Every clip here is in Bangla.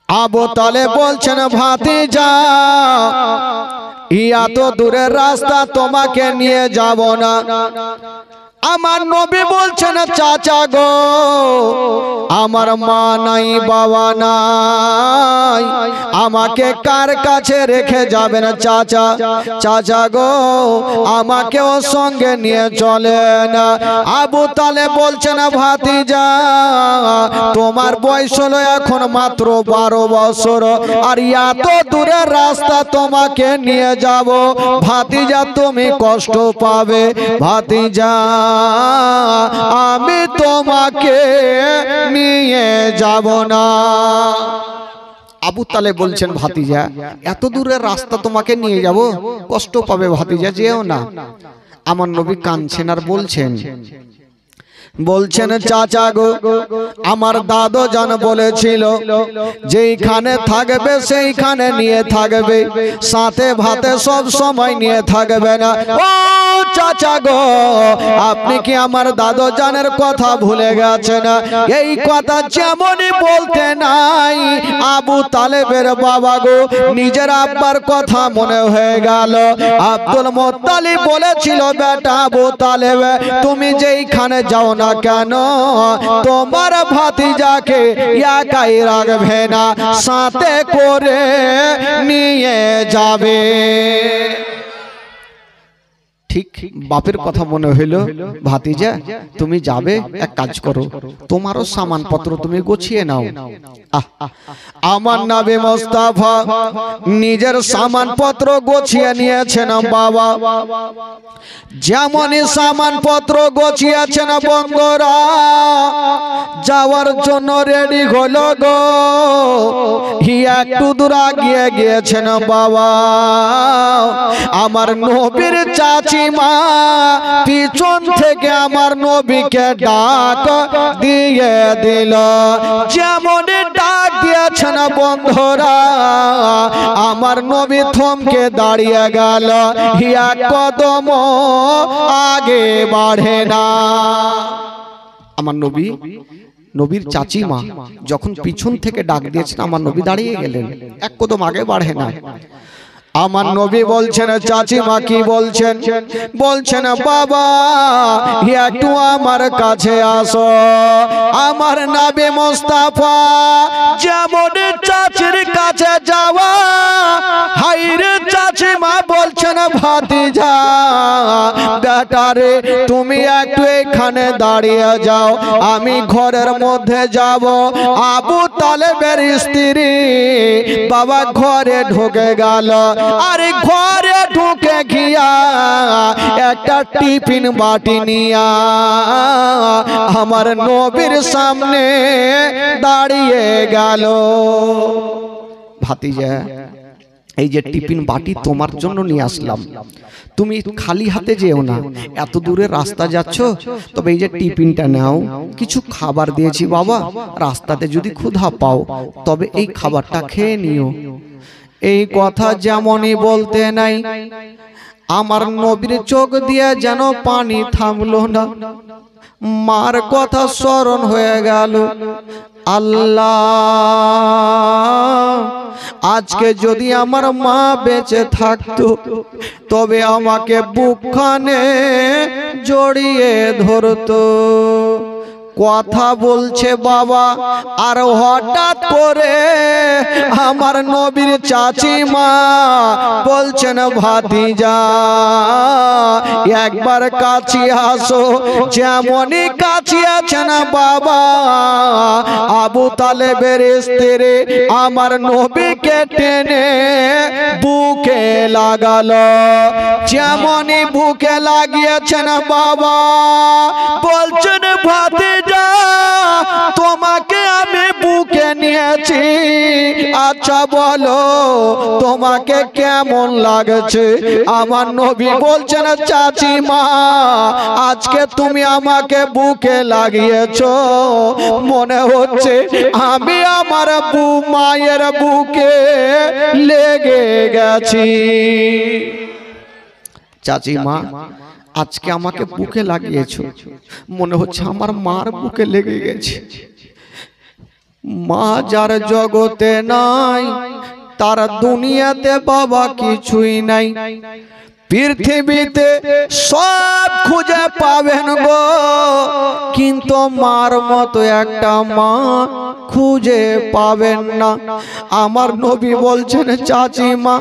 আবু তালেব বলছেন ভাতিজা ইয়া তো দূরের রাস্তা তোমাকে নিয়ে যাব না। আমার নবী বলছেন চাচা গো আমার মা নাই বাবা নাই আমাকে কার কাছে রেখে যাবেন চাচা? চাচা গো আমাকেও সঙ্গে নিয়ে চলেন। আবু তালেব বলছেন ভাতিজা তোমার বয়স হলো এখন মাত্র 12 বছর আর এত দূরের রাস্তা তোমাকে নিয়ে যাব ভাতিজা তুমি কষ্ট পাবে। ভাতিজা আমি তোমাকে নিয়ে যাব না। আবু তালেব বলছেন ভাতিজা এত দূরের রাস্তা তোমাকে নিয়ে যাব কষ্ট পাবে ভাতিজা যেও না। আমার নবী কাঁদছেন আর বলছেন চাচা গো আমার দাদু জান বলেছিল যেইখানে থাকবে সেইখানে নিয়ে থাকবে সাথে ভাতে সব সময় নিয়ে থাকবে না। ও চাচা গো আপনি কি আমার দাদু জানের কথা ভুলে গেছেন? এই কথা যেমনই বলতে নাই আবু তালেবের বাবা গো নিজের আব্বার কথা মনে হয়ে গেল। আব্দুল মুত্তালিব বলেছিল বেটা আবু তালেব তুমি যেইখানে যাও না কেন তোমার ভাতিজাকে একাই রাখবে না সাথে করে নিয়ে যাবে। ঠিক বাপের কথা মনে হইল ভাতিজা তুমি যাবে এক কাজ করো তোমারও সামানপত্র তুমি গুছিয়ে নাও। আমার নবী মুস্তাফা নিজের সামানপত্র গুছিয়ে নিয়েছেন বাবা। যেমনই সামানপত্র গুছিয়েছেন বন্ধুরা যাওয়ার জন্য রেডি হলো গো। একটু দূর আগিয়ে গিয়েছেন বাবা আমার নবীর চাচি মা পিছন থেকে আমার নবীকে ডাক দিয়ে দিল। যেমন ডাক দিয়েছেন বন্ধুরা আমার নবী থমকে দাঁড়িয়ে গেল এক কদম আগে বাড়ে না। আমার নবীর চাচি মা যখন পিছন থেকে ডাক দিয়েছেন আমার নবী দাঁড়িয়ে গেলেন এক কদম আগে বাড়ে না। আমার নবী বলছেন চাচিমা কি বলছেন বাবা একটু আমার কাছে আসো। আমার নবী মুস্তাফা যেমন চাচির কাছে যাওয়া হাইরে চাচিমা বলছেন ভাতিজা বেটারে তুমি একটু এখানে দাঁড়িয়ে যাও আমি ঘরের মধ্যে যাব। আবু তালেবের স্ত্রী বাবা ঘরে ঢুকে গেল আর ঘরে ঢুকে গিয়া একটা টিফিন বাটি নিয়া আমার নবীর সামনে দাঁড়িয়ে গেল। ভাতিজা এই যে টিফিন বাটি তোমার জন্য নিয়ে আসলাম তুমি খালি হাতে যেও না এত দূরে রাস্তা যাচ্ছ তবে এই যে টিফিনটা নাও কিছু খাবার দিয়েছি বাবা রাস্তাতে যদি ক্ষুধা পাও তবে এই খাবারটা খেয়ে নিও। এই কথা যেমনই বলতে নাই আমার নবীর চোখ দিয়ে যেন পানি থামলো না। মার কথা স্মরণ হয়ে গেল আল্লাহ আজকে যদি আমার মা বেঁচে থাকতো তবে আমাকে বুকখানে জড়িয়ে ধরতো। কথা বলছে বাবা আর হঠাৎ করে আমার নবীর চাচি মা বলছেন ভাতিজা একবার কাছে আসো। যেমনই কাছে আছেন বাবা আবু তালেবের স্ত্রী আমার নবীকে টেনে বুকে লাগালো। যেমনই বুকে লাগিয়েছেন বাবা বলছেন ভাতিজা তোমাকে আমি বুকে নিয়েছি আচ্ছা বলো তোমাকে কেমন লাগছে? আমার নবী বলছেন চাচি মা আজকে তুমি আমাকে বুকে লাগিয়েছো মনে হচ্ছে আমি আমার মায়ের বুকে লেগে গেছি। চাচি মা আজকে আমাকে বুকে লাগিয়েছো মনে হচ্ছে আমার মার বুকে লেগে গেছে। মা যার জগতে নাই তার দুনিয়াতে বাবা কিছুই নাই। পৃথিবীতে সব খুঁজে পাবেন গো, কিন্তু মার মতো একটা মা খুঁজে পাবেন না। আমার নবী বলছেন, চাচিমা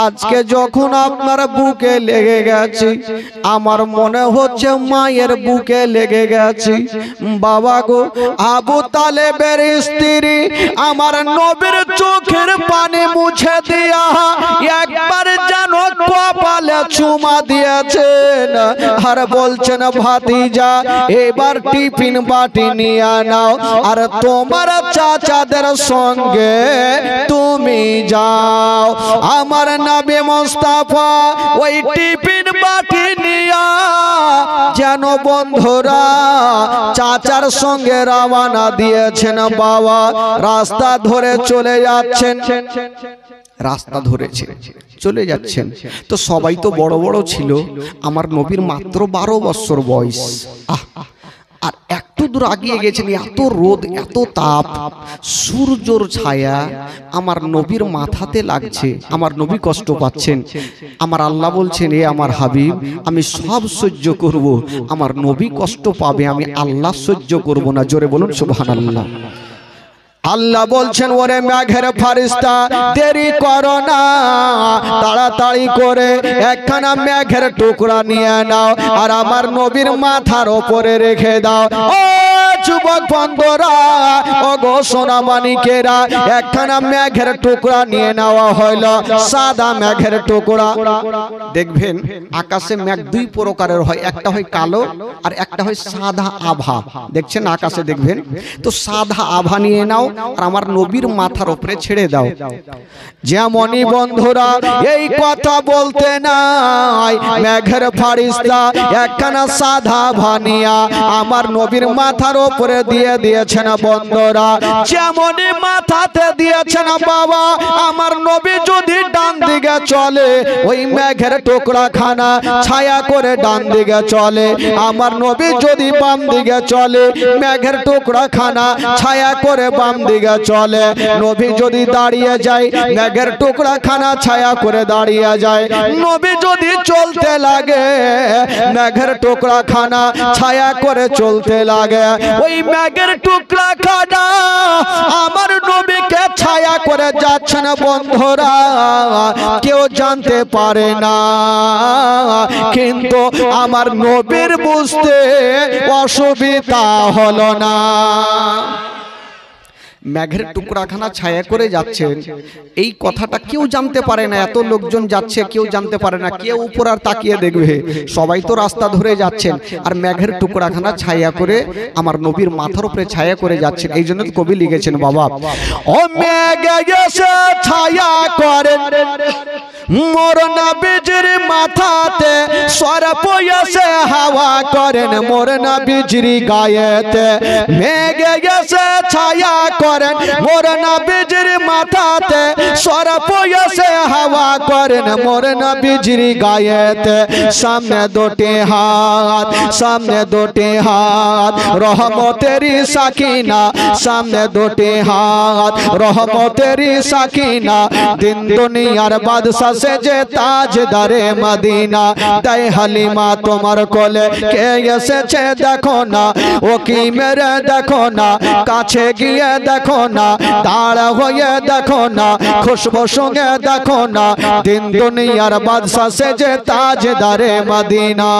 আজকে যখন আপনার বুকে লেগে গেছে, আমার মনে হচ্ছে মায়ের বুকে লেগে গেছে। বাবা গো, আবু তালেবের স্ত্রী আমার নবীর চোখের পানি মুছে দিয়া একবার যেন কপালে চুমা দিয়েছেন, আর বলছেন, ভাতিজা এবার টিফিন বাটি নিয়ে নাও, আর তোমার চাচাদের সঙ্গে তুমি যাও। আমার নবী মুস্তাফা ওই টিফিন বাটি নিয়ে যেন বন্ধুরা চাচার সঙ্গে রওনা দিয়েছেন। বাবা রাস্তা ধরে চলে যাচ্ছেন, রাস্তা ধরেছে চলে যাচ্ছেন। তো সবাই তো বড় বড় ছিল, আমার নবীর মাত্র 12 বছর বয়স। আর একটু দূর আগিয়ে গেছেন, এত রোদ এত তাপ, সূর্যর ছায়া আমার নবীর মাথাতে লাগছে, আমার নবী কষ্ট পাচ্ছেন। আমার আল্লাহ বলছেন, এ আমার হাবিব আমি সব সহ্য করব, আমার নবী কষ্ট পাবে, আমি আল্লাহ সহ্য করব না। জোরে বলুন সুবহানাল্লাহ। আল্লাহ বলছেন, ওরে মেঘের ফারিস্তা দেরি করো না, তাড়াতাড়ি করে একখানা মেঘের টুকরা নিয়ে নাও, আর আমার নবীর মাথার ওপরে রেখে দাও। ও যুবক বন্ধুরা, ও গো সোনামানিকেরা, একখানা মেঘের টুকরা নিয়ে নেওয়া হইল, সাদা মেঘের টুকরা। দেখবেন আকাশে মেঘ দুই প্রকারের হয়, একটা হয় কালো আর একটা হয় সাদা আভা। দেখছেন আকাশে, দেখবেন তো সাদা আভা নিয়ে নাও আর আমার নবীর মাথার উপরে ছেড়ে দাও। যেমনই বন্ধুরা এই কথা বলতে নাই, মেঘের ফারিস্তা একখানা সাদা ভানিয়া আমার নবীর মাথার উপরে দিয়ে দিয়েছেন। বন্ধুরা যেমনই মাথাতে দিয়েছেন, বাবা আমার নবী যদি ডান দিকে চলে, ওই মেঘের টুকরা খানা ছায়া করে ডান দিকে চলে, আমার নবী যদি বাম দিকে চলে, মেঘের টুকরা খানা ছায়া করে বাম দিকে চলে। নবী যদি দাঁড়িয়ে যায়, মেঘের টুকরা খানা ছায়া করে দাঁড়িয়ে যায়। নবী যদি চলতে লাগে, মেঘের টুকরা খানা ছায়া করে চলতে লাগে। ওই মেঘের টুকরা খানা আমার নবীকে ছায়া করে যাচ্ছেন। বন্ধুরা কেউ জানতে পারে না, কিন্তু আমার নবীর বুঝতে অসুবিধা হলো না। মেঘের টুকরাখানা ছায়া করে যাচ্ছেন, এই কথাটা কেউ জানতে পারে না। এত লোকজন যাচ্ছে, কেউ জানতে পারে না, কেউ উপর আর তাকিয়ে দেখবে, সবাই তো রাস্তা ধরে যাচ্ছেন, আর মেঘের টুকরাখানা ছায়া করে আমার নবীর মাথার উপরে ছায়া করে যাচ্ছেন। এই জন্য কবি লিখেছেন, বাবা ও মেঘ এসে ছায়া করে মোর নবীজির মাথাতে, সরপ এসে হাওয়া করেন মোর নবীজির গায়েতে। মেঘ এসে ছায়া করেন মোর নবীজির মাথাতে, সরপ এসে হাওয়া করেন মোর নবীজির গায়েতে। সামনে দুটি হাত, সামনে দুটি হাত রহমতেরি সাকিনা, সামনে দুটি হাত রহমতেরি সাকিনা। দিন দুনিয়ার বাদশা সে যে তাজদারে মদিনা, তাই হালিমা তোমার কোলে কে এসেছে দেখো না, ও কি মেরে দেখো না, কাছে গিয়ে দেখো না, দাঁড়া হয়ে দেখো না, খুশবু সঙ্গে দেখো না। দিন দুনিয়ার বাদশা সে যে তাজদারে মদিনা।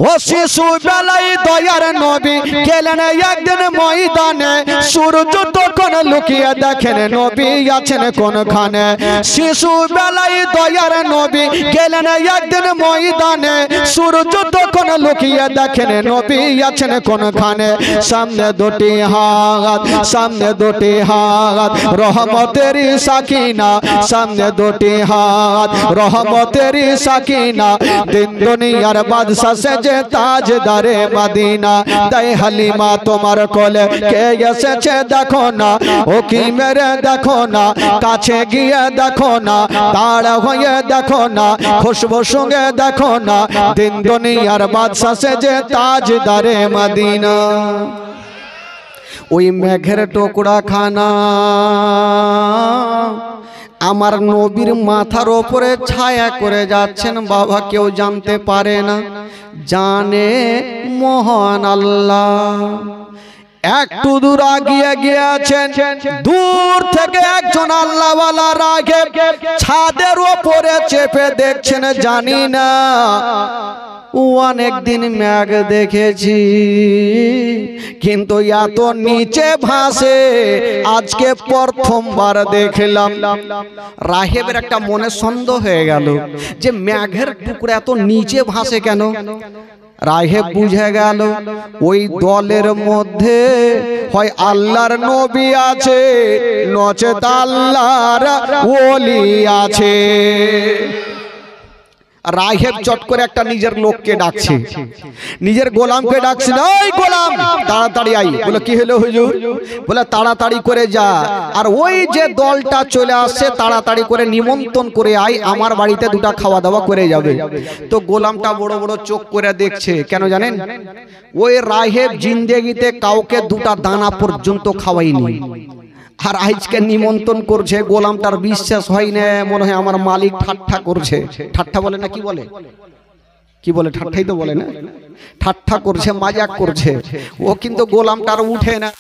ও শিশু বেলায় দয়ার নবী গেলেন একদিন ময়দানে, সূর্য তখন লুকিয়ে দেখেন নবী আছেন কোনখানে। শিশু বেলায় দয়ার নবী গেলেন একদিন ময়দানে, সূর্য তখন লুকিয়ে দেখেন নবী আছেন কোনখানে। সামনে দুটি হাত, সামনে দুটি হাত রহমতেরি সাকিনা, সামনে দুটি হাত রহমতেরি সাকিনা। দিন দুনিয়ার বাদশা সে যে তাজদারে মদিনা, তাই হালিমা তোমার কোলে কে এসেছে দেখো না, ও কি মেরে দেখো না, কাছে গিয়ে দেখো না, দাঁড়া হয়ে দেখো না, খুশবু সঙ্গে দেখো না। দিন দুনিয়ার বাদশা সে যে তাজদারে মদিনা। ওই মেঘের টুকরা খানা আমার নবীর মাথার ওপরে ছায়া করে যাচ্ছেন বাবা, কেউ জানতে পারে না, জানে মহান আল্লাহ। একটু দূর আগিয়ে গিয়েছেন, দূর থেকে একজন আল্লাহওয়ালা রাগে ছাদের ওপরে চেপে দেখছেন, জানি না অনেকদিন মেঘ দেখেছি কিন্তু এত নিচে ভাসে আজকে প্রথমবার দেখলাম। রাহেবের একটা মনে সন্দেহ হয়ে গেল যে মেঘের টুকরা এত নিচে ভাসে কেন। রাহেব বুঝে গেল ওই দলের মধ্যে হয় আল্লাহর নবী আছে নচেত আল্লাহর ওলি আছে। রাহেব চট করে একটা নিজের লোককে ডাকছে, নিজের গোলামকে ডাকছে, ওই গোলাম তাড়াতাড়ি আই। বলে কি হলো হুজুর? বলে তাড়াতাড়ি করে যা, আর ওই যে দলটা চলে আসছে তাড়াতাড়ি করে নিমন্ত্রণ করে আই, আমার বাড়িতে দুটা খাওয়া দাওয়া করে যাবে। তো গোলামটা বড় বড় চোখ করে দেখছে, কেন জানেন? ওই রাহেব জিন্দেগিতে কাউকে দুটা দানা পর্যন্ত খাওয়াইনি, আর আজকে নিমন্ত্রণ করছে। গোলামটার বিশ্বাস হয় না, মনে হয় আমার মালিক ঠাট্টা করছে। ঠাট্টা বলে না, কি বলে? কি বলে? ঠাট্টাই তো বলে না, ঠাট্টা করছে, মজাক করছে। ও কিন্তু গোলামটার উঠে না।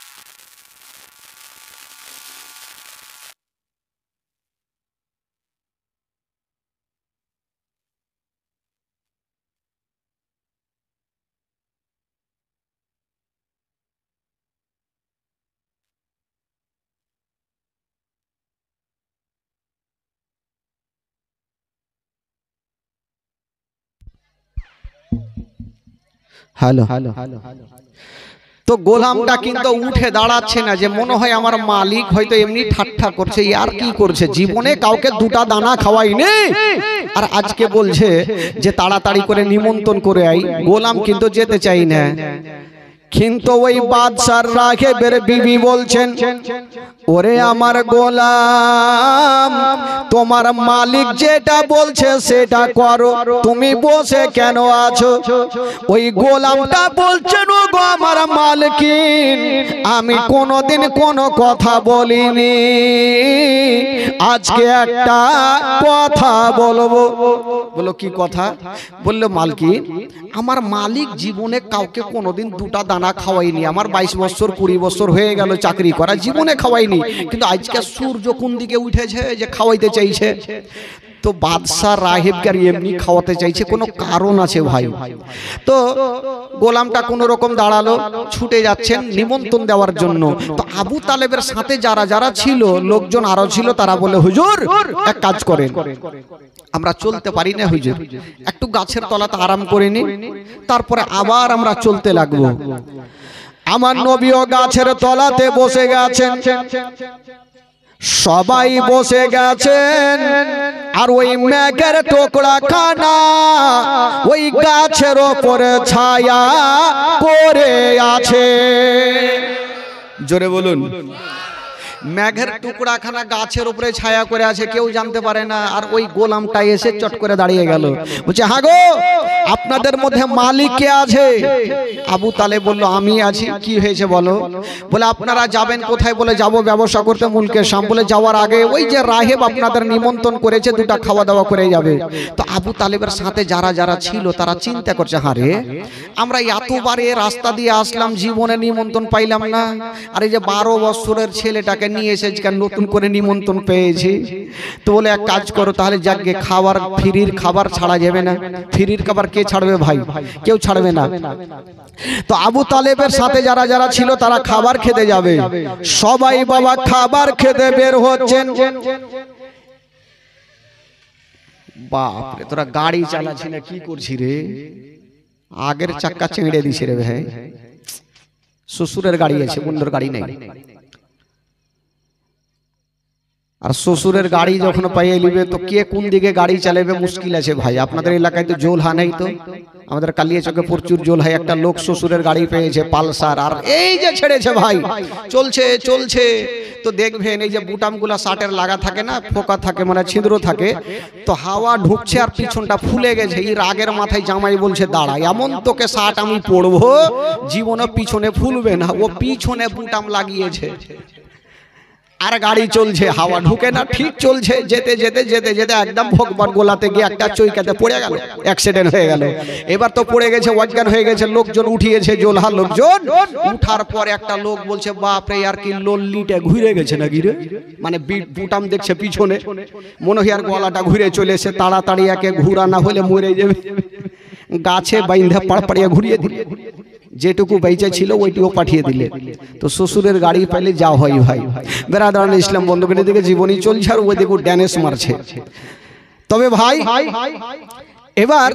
হ্যালো, তো গোলামটা কিন্তু উঠে দাঁড়াচ্ছে না, যে মনে হয় আমার মালিক হয়তো এমনি ঠাট্টা করছে, আর কি করছে, জীবনে কাউকে দুটা দানা খাওয়াইনি আর আজকে বলছে যে তাড়াতাড়ি করে নিমন্ত্রণ করে আই। গোলাম কিন্তু যেতে চাই না, কিন্তু ওই বাদশার রাহেবের বিবি বলছেন, ওরে আমার গোলাম, তোমার মালিক যেটা বলছে সেটা করো, তুমি বসে কেন আছো? ওই গোলামটা বলছেন, ও গো আমার মালিকিন, আমি কোনোদিন কোনো কথা বলিনি, আজকে একটা কথা বলবো। বলো কি কথা? বললো মালিকিন, আমার মালিক জীবনে কাউকে কোনোদিন দুটা দানা খাওয়াইনি, আমার 22 বছর 20 বছর হয়ে গেল চাকরি করা, জীবনে খাওয়াইনি, কিন্তু আজকে সূর্য কোন দিকে উঠেছে যে খাওয়াইতে চাইছে। তো বাদশা রাহেবকে এমনি খাওয়াতে চাইছে, কোনো কারণ আছে ভাই। তো গোলামটা কোন রকম দাঁড়ালো, ছুটে যাচ্ছেন নিমন্ত্রণ দেওয়ার জন্য। তো আবু তালেবের সাথে যারা যারা ছিল, লোকজন আরো ছিল, তারা বলে, হুজুর এক কাজ করেন, আমরা চলতে পারি না হুজুর, একটু গাছের তলাতে আরাম করে নি, তারপরে আবার আমরা চলতে লাগবো। আমার নবীও গাছের তলাতে বসে গেছেন, সবাই বসে গেছেন, আর ওই মেঘের টুকরা খানা ওই গাছের ওপরে ছায়া করে আছে। জোরে বলুন, মেঘের টুকরাখানা গাছের উপরে ছায়া করে আছে, কেউ জানতে পারে না। আর ওই গোলামটা এসে চট করে দাঁড়িয়ে গেল, বলছে, হ্যাঁ গো, আপনাদের মধ্যে মালিক কে আছে? আবু তালেব বলল, আমি আছি। কি হয়েছে বলো? বলে, আপনারা যাবেন কোথায়? বলে, যাব ব্যবসা করতে মুলকে শাম। বলে, যাওয়ার আগে ওই যে রাহেব আপনাদের নিমন্ত্রণ করেছে, দুটা খাওয়া দাওয়া করে যাবে। তো আবু তালেবের সাথে যারা যারা ছিল তারা চিন্তা করছে, হারে আমরা এতবার এ রাস্তা দিয়ে আসলাম, জীবনে নিমন্ত্রণ পাইলাম না, আর এই যে 12 বছরের ছেলেটাকে নিয়ে এসেছি, নতুন করে নিমন্ত্রণ পেয়েছি। তো বলে, এক কাজ করো তাহলে, যাকে খাবার, ফ্রির খাবার ছাড়া যাবে না। ফ্রির খাবার কে ছাড়বে ভাই? কেউ ছাড়বে না। তো আবু তালেবের সাথে যারা যারা ছিল তারা খাবার খেতে যাবে। সবাই বাবা খাবার খেতে বের হচ্ছেন। বাপরে, তোরা গাড়ি চালাচ্ছি না কি করছি রে? আগের চাক্কা ছেড়ে দিছে রে ভাই। শ্বশুরের গাড়ি আছে, বন্ধুর গাড়ি নেই। আর শ্বশুরের গাড়ি যখন পাইয়ে নিবে তো কে কোন দিকে গাড়ি চালাবে মুশকিল আছে ভাই। আপনাদের এলাকায় তো জোলহা নেই? তো আমাদের কালিয়াচকে প্রচুর জোলহা। একটা লোক শ্বশুরের গাড়ি পেয়েছে পালসার, আর এই যে ছেড়েছে ভাই, চলছে চলছে। তো দেখবেন এই যে বুটামগুলা শার্টের লাগা থাকে না, ফোকা থাকে, মানে ছিদ্র থাকে, তো হাওয়া ঢুকছে আর পিছনটা ফুলে গেছে। এই রাগের মাথায় জামাই বলছে দাঁড়া, এমন তোকে শার্ট আমি পরবো জীবনে পিছনে ফুলবে না। ও পিছনে বুটাম লাগিয়েছে আর গাড়ি চলছে, হাওয়া ঢুকে না, ঠিক চলছে, যেতে যেতে যেতে যেতে একদম ভোগবার গোলাতে গিয়ে একটা চৈকাতে পড়ে গেল, অ্যাক্সিডেন্ট হয়ে গেল। এবার তো পড়ে গেছে, অজ্ঞান হয়ে গেছে, লোকজন উঠিয়েছে, জোলহা লোকজন। উঠার পর একটা লোক বলছে বাপরে আর কি লল্লিটা ঘুরে গেছে নাকি রে, মানে বুটাম দেখছে পিছনে, মনে হয় আর গলাটা ঘুরে চলে এসে, তাড়াতাড়ি একে ঘুরা না হলে মরে যাবে, গাছে বাইন্ধা পাড়পাড়িয়া ঘুরিয়ে দিলে, যেটুকু বেঁচে ছিল ওইটিও পাঠিয়ে দিলে। তো শ্বশুরের গাড়ি পেলে যা হয় ভাই। বেরাদারান ইসলাম বন্ধুগণ, দিকে জীবনী চলছে আর ওই দিকে ড্যানেস মারছে। তবে ভাই এবার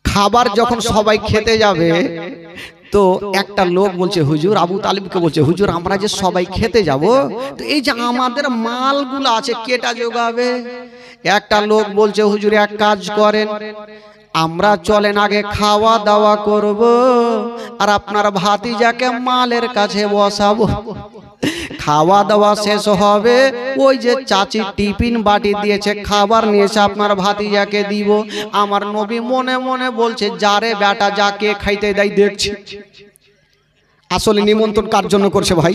খাবার যখন সবাই খেতে যাবে, তো একটা লোক বলছে হুজুর, আবু তালিবকে বলছে হুজুর আমরা যে সবাই খেতে যাব, তো এই যে আমাদের মালগুলো আছে কেটা জোগাবে? একটা লোক বলছে হুজুর এক কাজ করেন, আমরা চলেন আগে খাওয়া দাওয়া করব, আর আপনার ভাতিজাকে মালের কাছে বসাবো। খাওয়া দাওয়া শেষ হবে, ওই যে চাচি টিফিন বাটি দিয়েছে, খাবার নিয়েছে, আপনার ভাতিজাকে দিব। আমার নবী মনে মনে বলছে যারে বেটা যাকে খাইতে দেয় দেখছি। আসলে নিমন্ত্রণ কার জন্য করছে ভাই?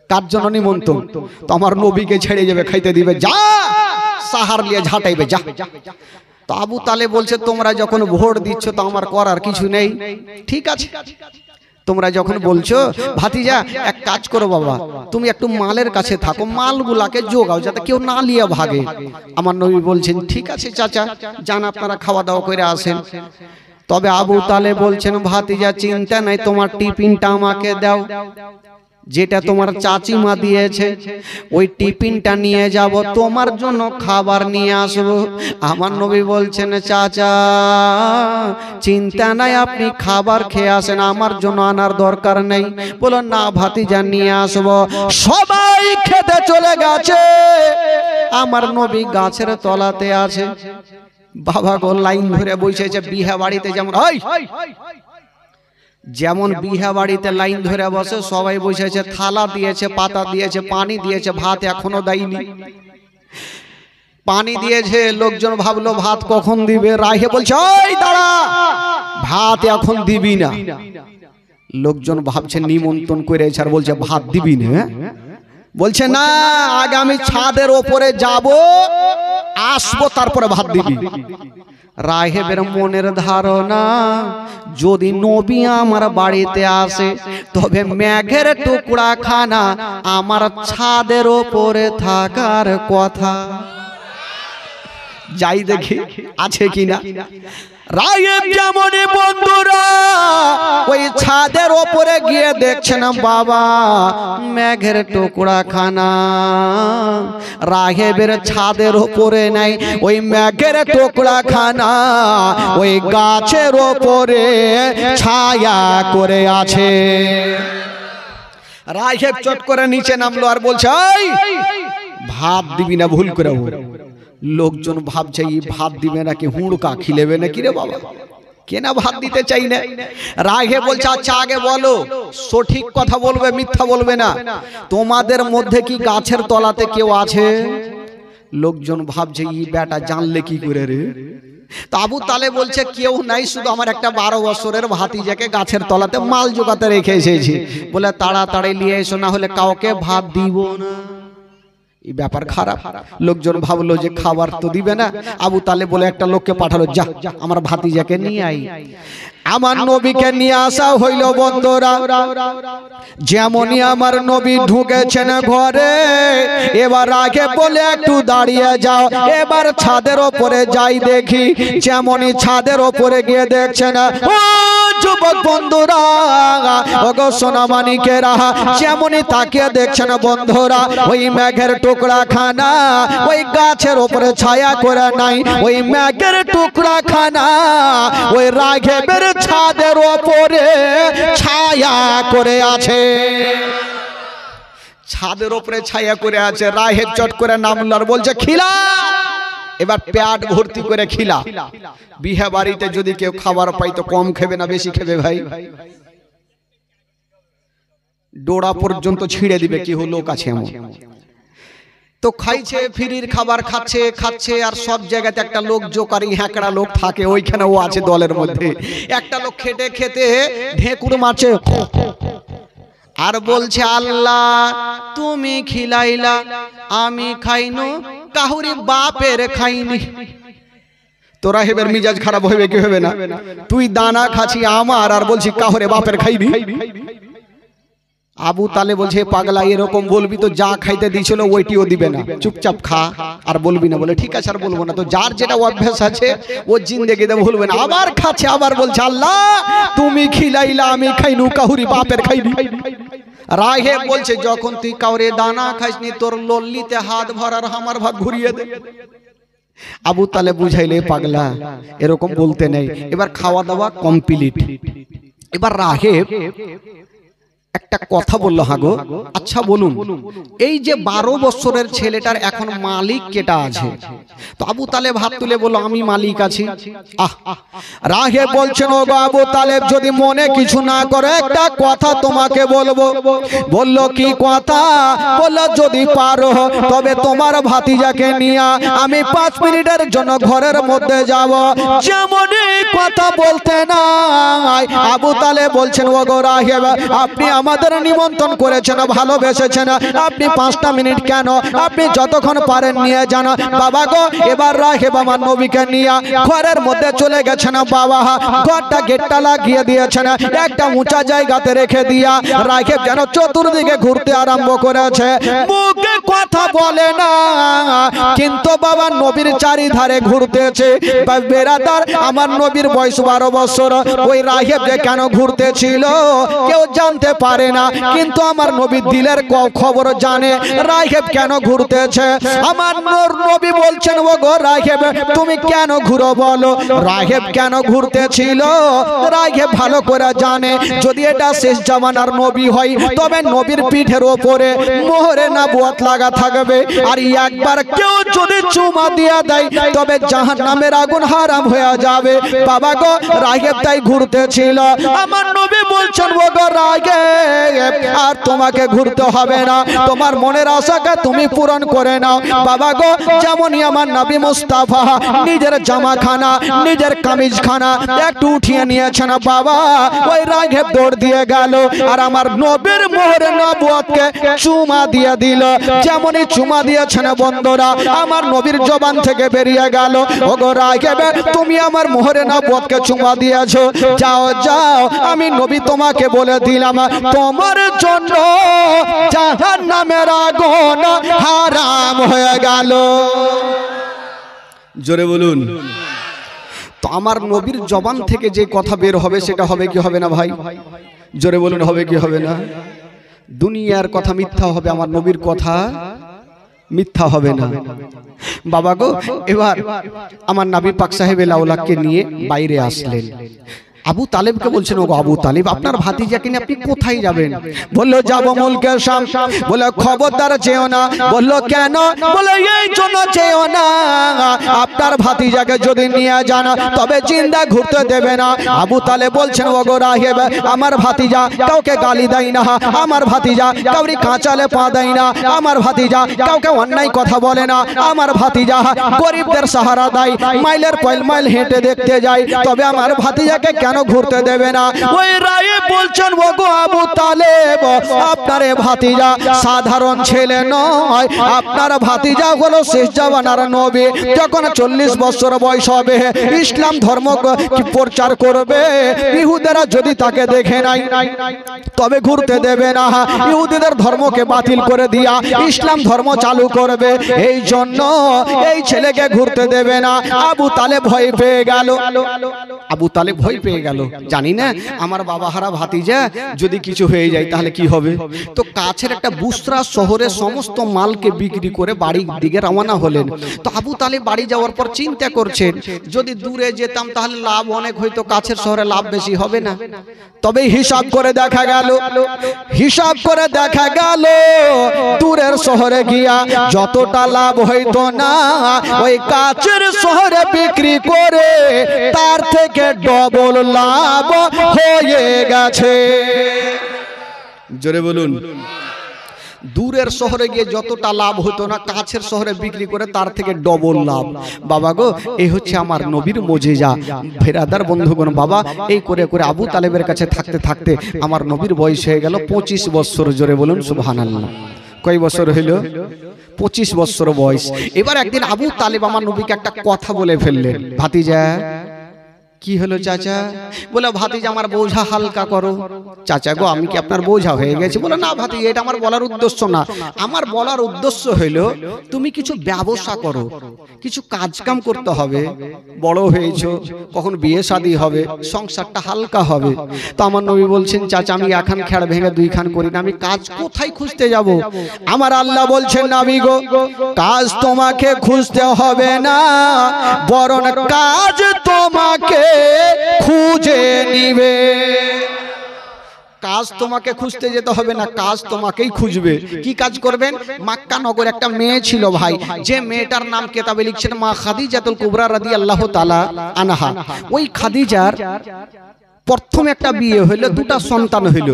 কার জন্য নিমন্ত্রণ? তো আমার নবীকে ছেড়ে যাবে, খাইতে দিবে, যা সাহার নিয়ে ঝাঁটাইবে যা। তো আবু তালেব বলছে তোমরা যখন ভোট দিচ্ছ তো আমার করার কিছু নেই, ঠিক আছে তোমরা যখন বলছো, ভাতিজা এক কাজ করো বাবা, তুমি একটু মালের কাছে থাকো, মালগুলাকে জোগাও যাতে কেউ না লিয়ে ভাগে। আমার নবী বলছেন ঠিক আছে চাচা যান, আপনারা খাওয়া দাওয়া করে আসেন। তবে আবু তালেব বলছেন ভাতিজা চিন্তা নাই, তোমার টিফিনটা আমাকে দাও, যেটা তোমার চাচিমা দিয়েছে ওই টিফিনটা নিয়ে যাব, তোমার জন্য খাবার নিয়ে আসবো। আমার নবী বলছেন চাচা চিন্তা নাই, আপনি খাবার খেয়ে আসেন, আমার জন্য আনার দরকার নেই। বলো না ভাতিজা নিয়ে আসবো। সবাই খেতে চলে গেছে, আমার নবী গাছের তলাতে আছে। বাবা গো লাইন ধরে বসেছে, বিহা বাড়িতে যেমন যেমন বিহা বাড়িতে লাইন ধরে বসে, সবাই বসেছে, থালা দিয়েছে, পাতা দিয়েছে, পানি দিয়েছে, ভাত এখনো দেয়নি। পানি দিয়েছে, লোকজন ভাবলো ভাত কখন দিবে, রাহে বলছে ওই দাঁড়া, ভাত এখন দিবি না। লোকজন ভাবছে নিমন্ত্রণ করেছে আর বলছে ভাত দিবি না, বলছে না আগে আমি ছাদের ওপরে যাব, আসবো তারপরে ভাত দিবি। রাহেবের মনের ধারণা যদি নবী আমার বাড়িতে আসে তবে মেঘের টুকরা খানা আমার ছাদের ওপরে থাকার কথা। যাই দেখি আছে কিনা। রাহেব যেমন বন্ধুরা ওই ছাদের ওপরে গিয়ে দেখছেন বাবা মেঘের টুকরা খানা, রাহেবের ছাদের ওপরে নাই, ওই মেঘের টুকরা খানা ওই গাছের ওপরে ছায়া করে আছে। রাহেব চট করে নিচে নামলো আর বলছে ভাত দিবি না ভুল করে। লোকজন ভাবছে এই ভাত দিবে নাকি হুড়কা খিলেবে নাকি রে বাবা, কেনা ভাত দিতে চাই না। রাগে বলছে আচ্ছা আগে বলো সঠিক কথা বলবে, মিথ্যা বলবে না, তোমাদের মধ্যে কি গাছের তলাতে কেউ আছে? লোকজন ভাবছে এই বেটা জানলে কি করে রে। তো আবু তালেব বলছে কেউ নাই, শুধু আমার একটা 12 বছরের ভাতিজাকে গাছের তলাতে মাল জোগাতে রেখে এসেছি, বলে তাড়াতাড়ি নিয়ে এসো না হলে কাউকে ভাত দিব না। এই ব্যাপার খারাপ। লোকজন ভাবলো যে খাবার তো দিবে না, আবু তালেব বলে একটা লোককে পাঠালো, যা আমার ভাতিজাকে নিয়ে আই। আমার নবীকে নিয়ে আসা হইল বন্ধুরা। যেমনই আমার নবী ঢুকেছেন ঘরে, এবার আগে বলে একটু দাঁড়িয়ে যাও, এবার ছাদের ওপরে যাই দেখি। যেমনই ছাদের ওপরে গিয়ে দেখছেন যুবক বন্ধুরা ওগো সোনামানিকেরা, যেমনই তাকিয়ে দেখছেন বন্ধুরা ওই মেঘের টুকরা খানা ওই গাছের ওপরে ছায়া করে নাই, ওই মেঘের টুকরা খানা ওই রাঘবের ছাদের ওপরে ছায়া করে আছে। ছাদের ওপরে ছায়া করে আছে। রাহেব চট করে নামলো আর বলছে খিলা। এবার পেট ভর্তি করে খিলা। বিয়ে বাড়িতে যদি কেউ খাবার পাই তো কম খাবে না বেশি খাবে ভাই? ডোড়া পর্যন্ত ছিঁড়ে দিবে কি হলো কাছে এমন। তো খাইছে, ফ্রির খাবার খাচ্ছে খাচ্ছে, আর সব জায়গাতে একটা লোক জোকারি হ্যাঁকড়া লোক থাকে, ওইখানে ও আছে দলের মধ্যে। একটা লোক খেতে খেতে ঢেকুর মারছে আর বলছে, আল্লাহ তুমি খিলাইলা আমি খাইনু, কাহুরি বাপের খাইনি। তোরা হেবের মিজাজ খারাপ হইবে কি হবে না? তুই দানা খাচ্ছি আমার, আর বলছি কাহুরে বাপের খাইনি। আবু তালে বলছে, পাগলা এরকম বলবি তো যা খাইতে দিয়েছিল ওইটিও দিবে না, চুপচাপ খা আর বলবি না। বলে ঠিক আছে আর বলবো না। তো যার যেটা অভ্যাস আছে ও জিন্দেগিতে বলবে না। আবার খাচ্ছে, আবার বলছে, আল্লাহ তুমি খিলাইলা আমি খাইনু, কাহুরি বাপের খাইনি। রাহে বলছে, যখন তুই কাউরে দানা খাইসনি তোর লল্লিতে হাত ভরার আমার ভাগ ঘুরিয়ে দে। আবু তালে বুঝাইলে, পাগলা এরকম বলতে নেই। এবার খাওয়া দাওয়া কমপ্লিট। এবার রাহেব একটা কথা বললো, হাগো আচ্ছা বলুন, এই যে 12 বছরের ছেলেটার এখন মালিক কেটা আছে? তো আবু তালেব হাত তুলে বলল, আমি মালিক আছি। রাহেব বলছেন, ও আবু তালেব যদি মনে কিছু না করে একটা কথা তোমাকে বলবো। বলল, কি কথা? বলল, যদি পারো তবে তোমার ভাতিজাকে নিয়ে আমি 5 মিনিটের জন্য ঘরের মধ্যে যাব। যেমনই কথা বলতে নাই আবু তালেব বলছেন, ও গো রাহেব আপনি আমাদের নিমন্ত্রণ করেছেন, ভালোবেসেছেন, আপনি 5টা মিনিট কেন, আপনি যতক্ষণ পারেন নিয়ে যান। বাবা গো, এবার রাহেব আমার নবীকে নিয়ে ঘরের মধ্যে চলে গেছেন। বাবা ঘরটা গেটটা লাগিয়ে দিয়েছেন, একটা উঁচা জায়গাতে রেখে দিয়া রাহেব যেন চতুর্দিকে ঘুরতে আরম্ভ করেছে। মুখে কথা বলে না, কিন্তু বাবা নবীর চারিধারে ঘুরতেছে। বেরাদার, আমার নবীর বয়স 12 বছর। ওই রাহেব যে কেন ঘুরতেছিল কেউ জানতে পারে না, কিন্তু আমার নবী দিলের খবর জানে রাহেব কেন ঘুরতেছে। আমার নবী বলছেন, ও গো রাহেব তুমি কেন ঘুরো বলো। রাহেব কেন ঘুরতেছিল রাহেব ভালো করে জানে, যদি এটা শেষ জামানার নবী হয় তবে নবীর পিঠের ওপরে মোহরে নবুয়ত লাগা থাকবে, আর একবার কেউ যদি চুমা দিয়ে দেয় তবে জাহান্নামের আগুন হারাম হয়ে যাবে। বাবা গো, রাহেব তাই ঘুরতেছিল। আমার নবী বলছেন, ও গো রাহেব আর তোমাকে ঘুরতে হবে না, তোমার মনের আশাকে তুমি পূরণ করে নাও। বাবা গো, যেমনই আমার নবী মুস্তাফা নিজের জামাখানা নিজের কামিজখানা একটু উঠিয়ে নিয়েছেন, বাবা ওই রাহেব দৌড় দিয়ে গেল আর আমার নবীর মোহরে নবুয়তকে চুমা দিয়ে দিল। যেমনই চুমা দিয়েছেন বন্ধুরা, আমার নবীর জবান থেকে বেরিয়ে গেল, ও গো রাহেব তুমি আমার মোহরে নবুয়তকে চুমা দিয়েছো, যাও যাও আমি নবী তোমাকে বলে দিলাম তোমার জন্য জাহান্নামের আগুন হারাম হয়ে গেল। জোরে বলুন। তো আমার নবীর জবান থেকে যে কথা বের হবে সেটা হবে কি হবে না ভাই? জোরে বলুন, হবে কি হবে না? দুনিয়ার কথা মিথ্যা হবে, আমার নবীর কথা মিথ্যা হবে না। বাবা গো, এবার আমার নবী পাক সাহেব আউলাদকে নিয়ে বাইরে আসলেন। আবু তালেবকে বলছেন, ও আবু তালেব আপনার ভাতিজাকে নিয়ে আপনি কোথায় যাবেন? বললো, যাবো মুলকের শাম। বলে, খবরদার যেও না। বললো, কেন? বলে, এই জন্য যেও না, আপনার ভাতিজাকে যদি নিয়ে যান তবে জিন্দা ঘুরতে দেবে না। আবু তালেব বলছেন, ও গো রাহেব আমার ভাতিজা কাউকে গালি দেয় না, আমার ভাতিজা কাউরি কাঁচালে পা দেয় না, আমার ভাতিজা কাউকে অন্যায় কথা বলে না, আমার ভাতিজা গরিবদের সাহারা দেয়, মাইলের পর মাইল হেঁটে দেখতে যায়, তবে আমার ভাতিজাকে কেন ঘুরতে দেবে না? ওই রায়ে বলছেন, ও গো আবু তালেব আপনার ভাতিজা সাধারণ ছেলে নয়, আপনার ভাতিজা হলো শেষ জামানার নবী। যখন 40 বছর বয়স হবে ইসলাম ধর্ম প্রচার করবে, ইহুদিরা যদি তাকে দেখে নাই তবে ঘুরতে দেবে না, ইহুদিদের ধর্মকে বাতিল করে দিয়া ইসলাম ধর্ম চালু করবে, এই জন্য এই ছেলেকে ঘুরতে দেবে না। আবু তালেব ভয় পেয়ে গেল। আবু তালেব ভয় পেয়ে গেল, জানি না আমার বাবা হারা ভাতিজা যদি কিছু হয়ে যায় তাহলে কি হবে। তো কাছের একটা বুসরা শহরে সমস্ত মালকে বিক্রি করে বাড়ির দিকে রওনা হলেন। তো আবু তালেব বাড়ি যাওয়ার পর চিন্তা করছেন, যদি দূরে যেতাম তাহলে লাভ অনেক হয়তো, কাছের শহরে লাভ বেশি হবে না। তবে হিসাব করে দেখা গেল দূরের শহরে গিয়া যতটা লাভ হইতো না ওই কাছের শহরে বিক্রি করে তার থেকে ডবল লাভ হয়ে গেছে। জোরে বলুন। দূরের শহরে গিয়ে যতটা লাভ হতো না, কাছের শহরে বিক্রি করে তার থেকে ডবল লাভ। বাবা গো, এই হচ্ছে আমার নবীর মুজিজা। ফেরাদার বন্ধুগণ, বাবা এই করে করে আবু তালেবের কাছে থাকতে থাকতে আমার নবীর বয়স হয়ে গেল 25 বছর। জোরে বলুন সুবহানাল্লাহ। কয় বছর হইল? 25 বছর বয়স। এবার একদিন আবু তালেব আমার নবীকে একটা কথা বলে ফেললেন, ভাতিজা। কি হলো চাচা? বলে ভাতিজা আমার বোঝা হালকা করো। চাচা গো, আমি কি আপনার বোঝা হয়ে গেছি? বলে না ভাতিজা, এটা আমার বলার উদ্দেশ্য না। আমার বলার উদ্দেশ্য হইল তুমি কিছু ব্যবসা করো, কিছু কাজ কাম করতে হবে। বড় হয়েছো, কখন বিয়ে শাদী হবে, সংসারটা হালকা হবে। তো আমার নবী বলছেন, চাচা আমি এখন খেড় ভেঙে 2 খান করি না, আমি কাজ কোথায় খুঁজতে যাব? আমার আল্লাহ বলছেন, নবী গো, কাজ তোমাকে খুঁজতে হবে না, বরং কাজ তোমাকে খুঁজে নিবে। কাজ তোমাকে খুঁজতে যেতে হবে না, কাজ তোমাকেই খুঁজবে। কি কাজ করবেন? মক্কা নগর একটা মেয়ে ছিল ভাই, যে মেয়েটার নাম কেতাবে লিখছেন মা খাদিজাতুল কুবরা রাদিয়াল্লাহু তাআলা আনহা। ওই খাদিজার প্রথম একটা বিয়ে হইল, 2টা সন্তান হইল,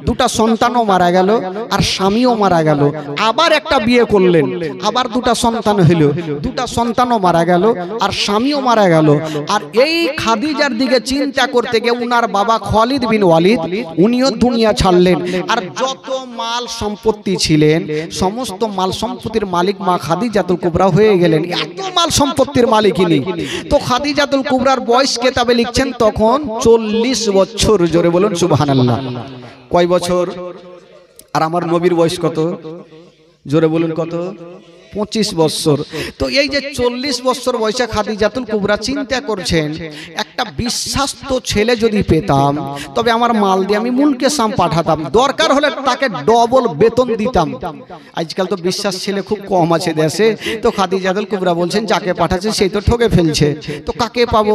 2টা সন্তানও মারা গেল আর স্বামীও মারা গেল। আবার একটা বিয়ে করলেন, আবার 2টা সন্তান হইল, 2টা সন্তানও মারা গেল আর স্বামীও মারা গেল। আর এই খাদিজার দিকে চিন্তা করতে গিয়ে উনার বাবা খালিদ বিন ওয়ালিদ উনিও দুনিয়া ছাড়লেন। আর যত মাল সম্পত্তি ছিলেন সমস্ত মাল সম্পত্তির মালিক মা খাদিজাতুল কুবরা হয়ে গেলেন। এত মাল সম্পত্তির মালিকিনী। তো খাদিজাতুল কুবরার বয়স কেতাবে লিখছেন তখন 40 বছর। জোরে বলুন সুবহানাল্লাহ। কয় বছর? আর আমার নবীর বয়স কত? জোরে বলুন কত? 25 বছর। তো এই যে 40 বছর বয়সে খাদিজাতুল কুবরা চিন্তা করছেন, একটা বিশ্বাস্ত ছেলে যদি পেতাম তবে আমার মাল দিয়ে আমি মুলকে সাম পাঠাতাম, দরকার হলে তাকে ডবল বেতন দিতাম। আজকাল তো বিশ্বাস ছেলে খুব কম আছে দেশে। তো খাদিজাতুল কুবরা বলছেন, যাকে পাঠাচ্ছে সেই তো ঠকে ফেলছে, তো কাকে পাবো?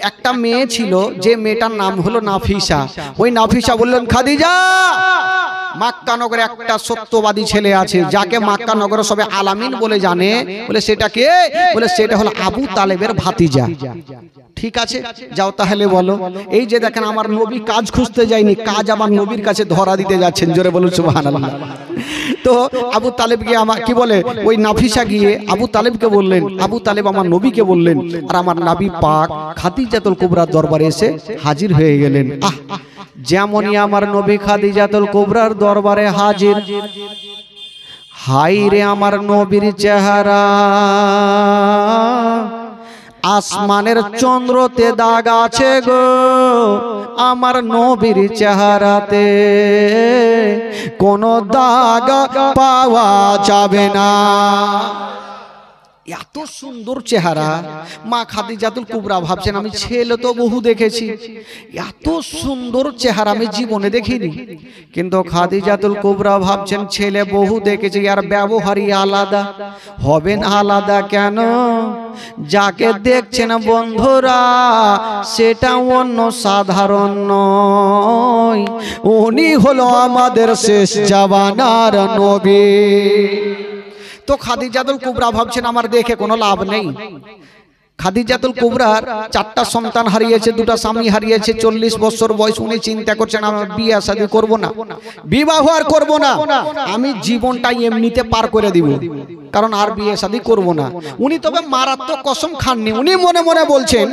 একটা মেয়ে ছিল, যে মেয়েটার নাম হলো নাফিসা। ওই নাফিসা বললেন, খাদিজা, মক্কা নগরে একটা সত্যবাদী ছেলে আছে, যাকে মক্কা নগরে সবে আলামিন বলে জানে। বলে সেটা কে? বলে সেটা হলো আবু তালেবের ভাতিজা। ঠিক আছে, যাও তাহলে বলো। এই যে দেখেন, আমার নবী কাজ খুঁজতে যায়নি, কাজ আমার নবীর কাছে ধরা দিতে যাচ্ছেন। জোরে বলুন সুবহানাল্লাহ। তো আবু তালেব গিয়ে আমার কি বলে, ওই নাফিসা গিয়ে আবু তালেবকে বললেন, আবু তালেব আমার নবীকে বললেন, আর আমার নবী পাক খাদিজাতুল কুবরার দরবারে এসে হাজির হয়ে গেলেন। যেমনই আমার নবী খাদিজাতুল কুবরার দরবারে হাজির, হাই রে আমার নবীর চেহারা, আসমানের চন্দ্রতে দাগ আছে গো আমার নবীর চেহারাতে, কোনো দাগ পাওয়া যাবে না। এত সুন্দর চেহারা। মা খাদিজাতুল কুবরা ভাবছেন, আমি ছেলে তো বহু দেখেছি, এত সুন্দর চেহারা আমি জীবনে দেখিনি। কিন্তু খাদিজাতুল কুবরা ভাবছেন, ছেলে বহু দেখেছি, আর ব্যবহারই আলাদা। হবেন আলাদা কেন? যাকে দেখছেন বন্ধুরা, সেটা অন্য সাধারণ নয়, উনি হলো আমাদের শেষ জামানার নবী। তো খাদিজাতুল কুবরা ভাবছেন, আমার দেখে কোনো লাভ নেই। খাদিজাতুল কুবরার 4টা সন্তান হারিয়েছে, 2টা স্বামী হারিয়েছে, 40 বছর বয়স। উনি চিন্তা করছেন, আমি বিয়ে শাদী করব না, বিবাহ আর করব না, আমি জীবনটা এমনিতে পার করে দিব, কারণ আর বিয়ে শাদী করব না। উনি তবে মারাত্মক কসম খাননি। উনি মনে মনে বলছেন,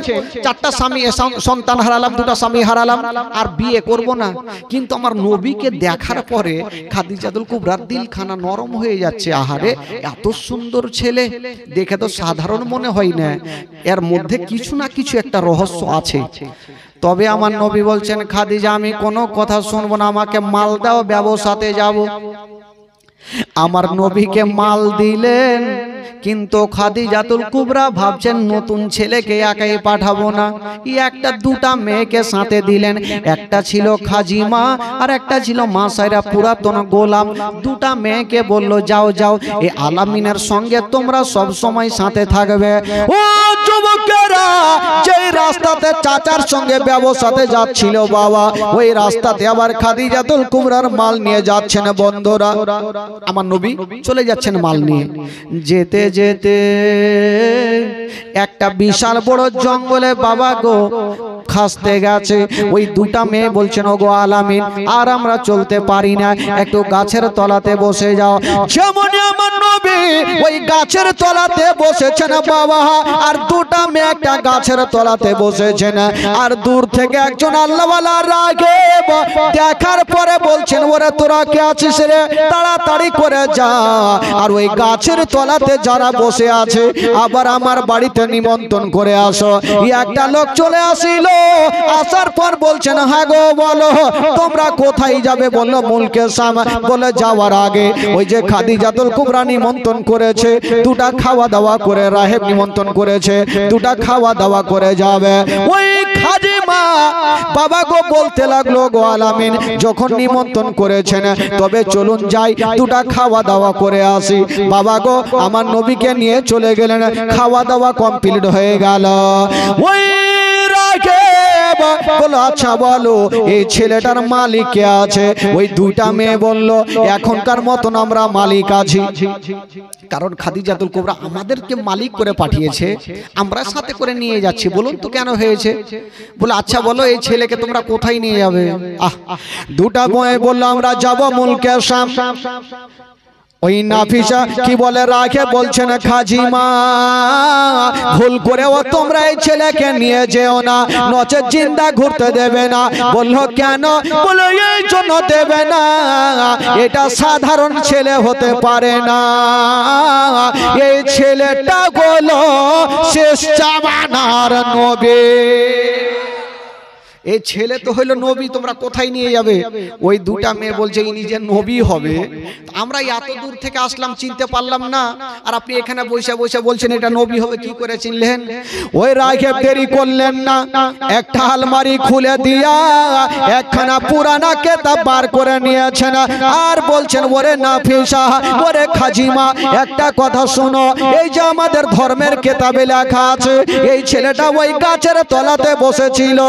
4টা স্বামী সন্তান হারালাম, 2টা স্বামী হারালাম, আর বিয়ে করব না। কিন্তু আমার নবীকে দেখার পরে খাদিজাতুল কুবরার দিলখানা নরম হয়ে যাচ্ছে। আহারে, এত সুন্দর ছেলে, দেখে তো সাধারণ মনে হয় না, এর মধ্যে কিছু না কিছু একটা রহস্য আছে। তবে আমার নবী বলছেন, খাদিজা আমি কোনো কথা শুনবো না, আমাকে মাল দাও, ব্যবসাতে যাব। আমার নবীকে মাল দিলেন, কিন্তু খাদিজাতুল কুবরা ভাবছেন, নতুন ছেলেকে একাই পাঠাবো না, একটা 2টা মেয়েকে সাথে দিলেন। একটা ছিল খাজিমা আর একটা ছিল মাসাইরা, পুরাতন গোলাম। 2টা মেয়েকে বলল, যাও যাও, এই আলামিনের সঙ্গে তোমরা সব সময় সাথে থাকবে। ও যুবকেরা, যে রাস্তাতে চাচার সঙ্গে ব্যবসাতে যাচ্ছিল বাবা, ওই রাস্তাতে আবার খাদিজাতুল কুবরার মাল নিয়ে যাচ্ছেন। বন্ধুরা, আমার নবী চলে যাচ্ছেন মাল নিয়ে। যেতে যেতে একটা বিশাল বড় জঙ্গলে বাবা গো খাসতে গেছে। ওই দুটা মেয়ে বলছেন ওগো আলামিন আর আমরা চলতে পারি না, একটু গাছের তলাতে বসে যাও। যেমনই আমার নবী ওই গাছের তলাতে বসেছেন বাবা, আর দুটা মেয়ে একটা গাছের তলাতে বসেছেন, আর দূর থেকে একজন আল্লাহওয়ালা রাগিব দেখার পরে বলছেন ওরে তোরা কে আছিস রে, তাড়াতাড়ি করে যা আর ওই গাছের তলাতে যারা বসে আছে আবার আমার বাড়িতে নিমন্ত্রণ করে আসো। একটা লোক চলে আসিল, আসার পর বলছেন হ্যাঁ গো বলো তোমরা কোথায় যাবে? বললো মুলকে শাম। বলে যাওয়ার আগে ওই যে খাদিজাতুল কুবরা নিমন্ত্রণ করেছে, দুটা খাওয়া দাওয়া করে, রাহেব নিমন্ত্রণ করেছে, দুটা খাওয়া দাওয়া করে যাবে। ওই খাদিমা বাবা গো বলতে লাগলো গো আলামিন যখন নিমন্ত্রণ করেছেন তবে চলুন যাই দুটা খাওয়া দাওয়া করে আসি। বাবা গো আমার নবীকে নিয়ে চলে গেলেন, খাওয়া দাওয়া কমপ্লিট হয়ে গেল। ওই রাগিব বলো আচ্ছা বলো এই ছেলেটার মালিক কে আছে? ওই দুইটা মেয়ে বলল এখনকার মতন আমরা মালিক আছি, কারণ খাদিজাতুল কুবরা আমাদেরকে মালিক করে পাঠিয়েছে, আমরা সাথে করে নিয়ে যাচ্ছি, বলুন তো কেন হয়েছে? বলে আচ্ছা বলো এই ছেলেকে তোমরা কোথায় নিয়ে যাবে? দুটা মেয়ে বলল আমরা যাব মুলকে শাম। ওই নাফিসা কি বলে রাখে বলছেন খাজিমা ভুল করেও তোমরা এই ছেলেকে নিয়ে যেও না, নচে জিন্দা ঘুরতে দেবে না। বললো কেন? বলে এই জন্য দেবে না, এটা সাধারণ ছেলে হতে পারে না, এই ছেলেটা হলো শেষ জামানার নবী। এই ছেলে তো হইলো নবী, তোমরা কোথায় নিয়ে যাবে? ওই দুটা মেয়ে বলছে ইনি যে নবী হবে, আমরা এত দূর থেকে আসলাম চিনতে পারলাম না, আর আপনি এখানে বসে বসে বলছেন এটা নবী হবে, কি করে চিনলেন? ওই রাগিব দেরি করলেন না, একটা আলমারি খুলে দিয়া একখানা পুরানা কিতাব বার করে নিয়েছেন, আর বলছেন ওরে নাফিসা ওরে খাজিমা একটা কথা শোনো, এই যে আমাদের ধর্মের কিতাবে লেখা আছে এই ছেলেটা ওই গাছের তলাতে বসেছিল,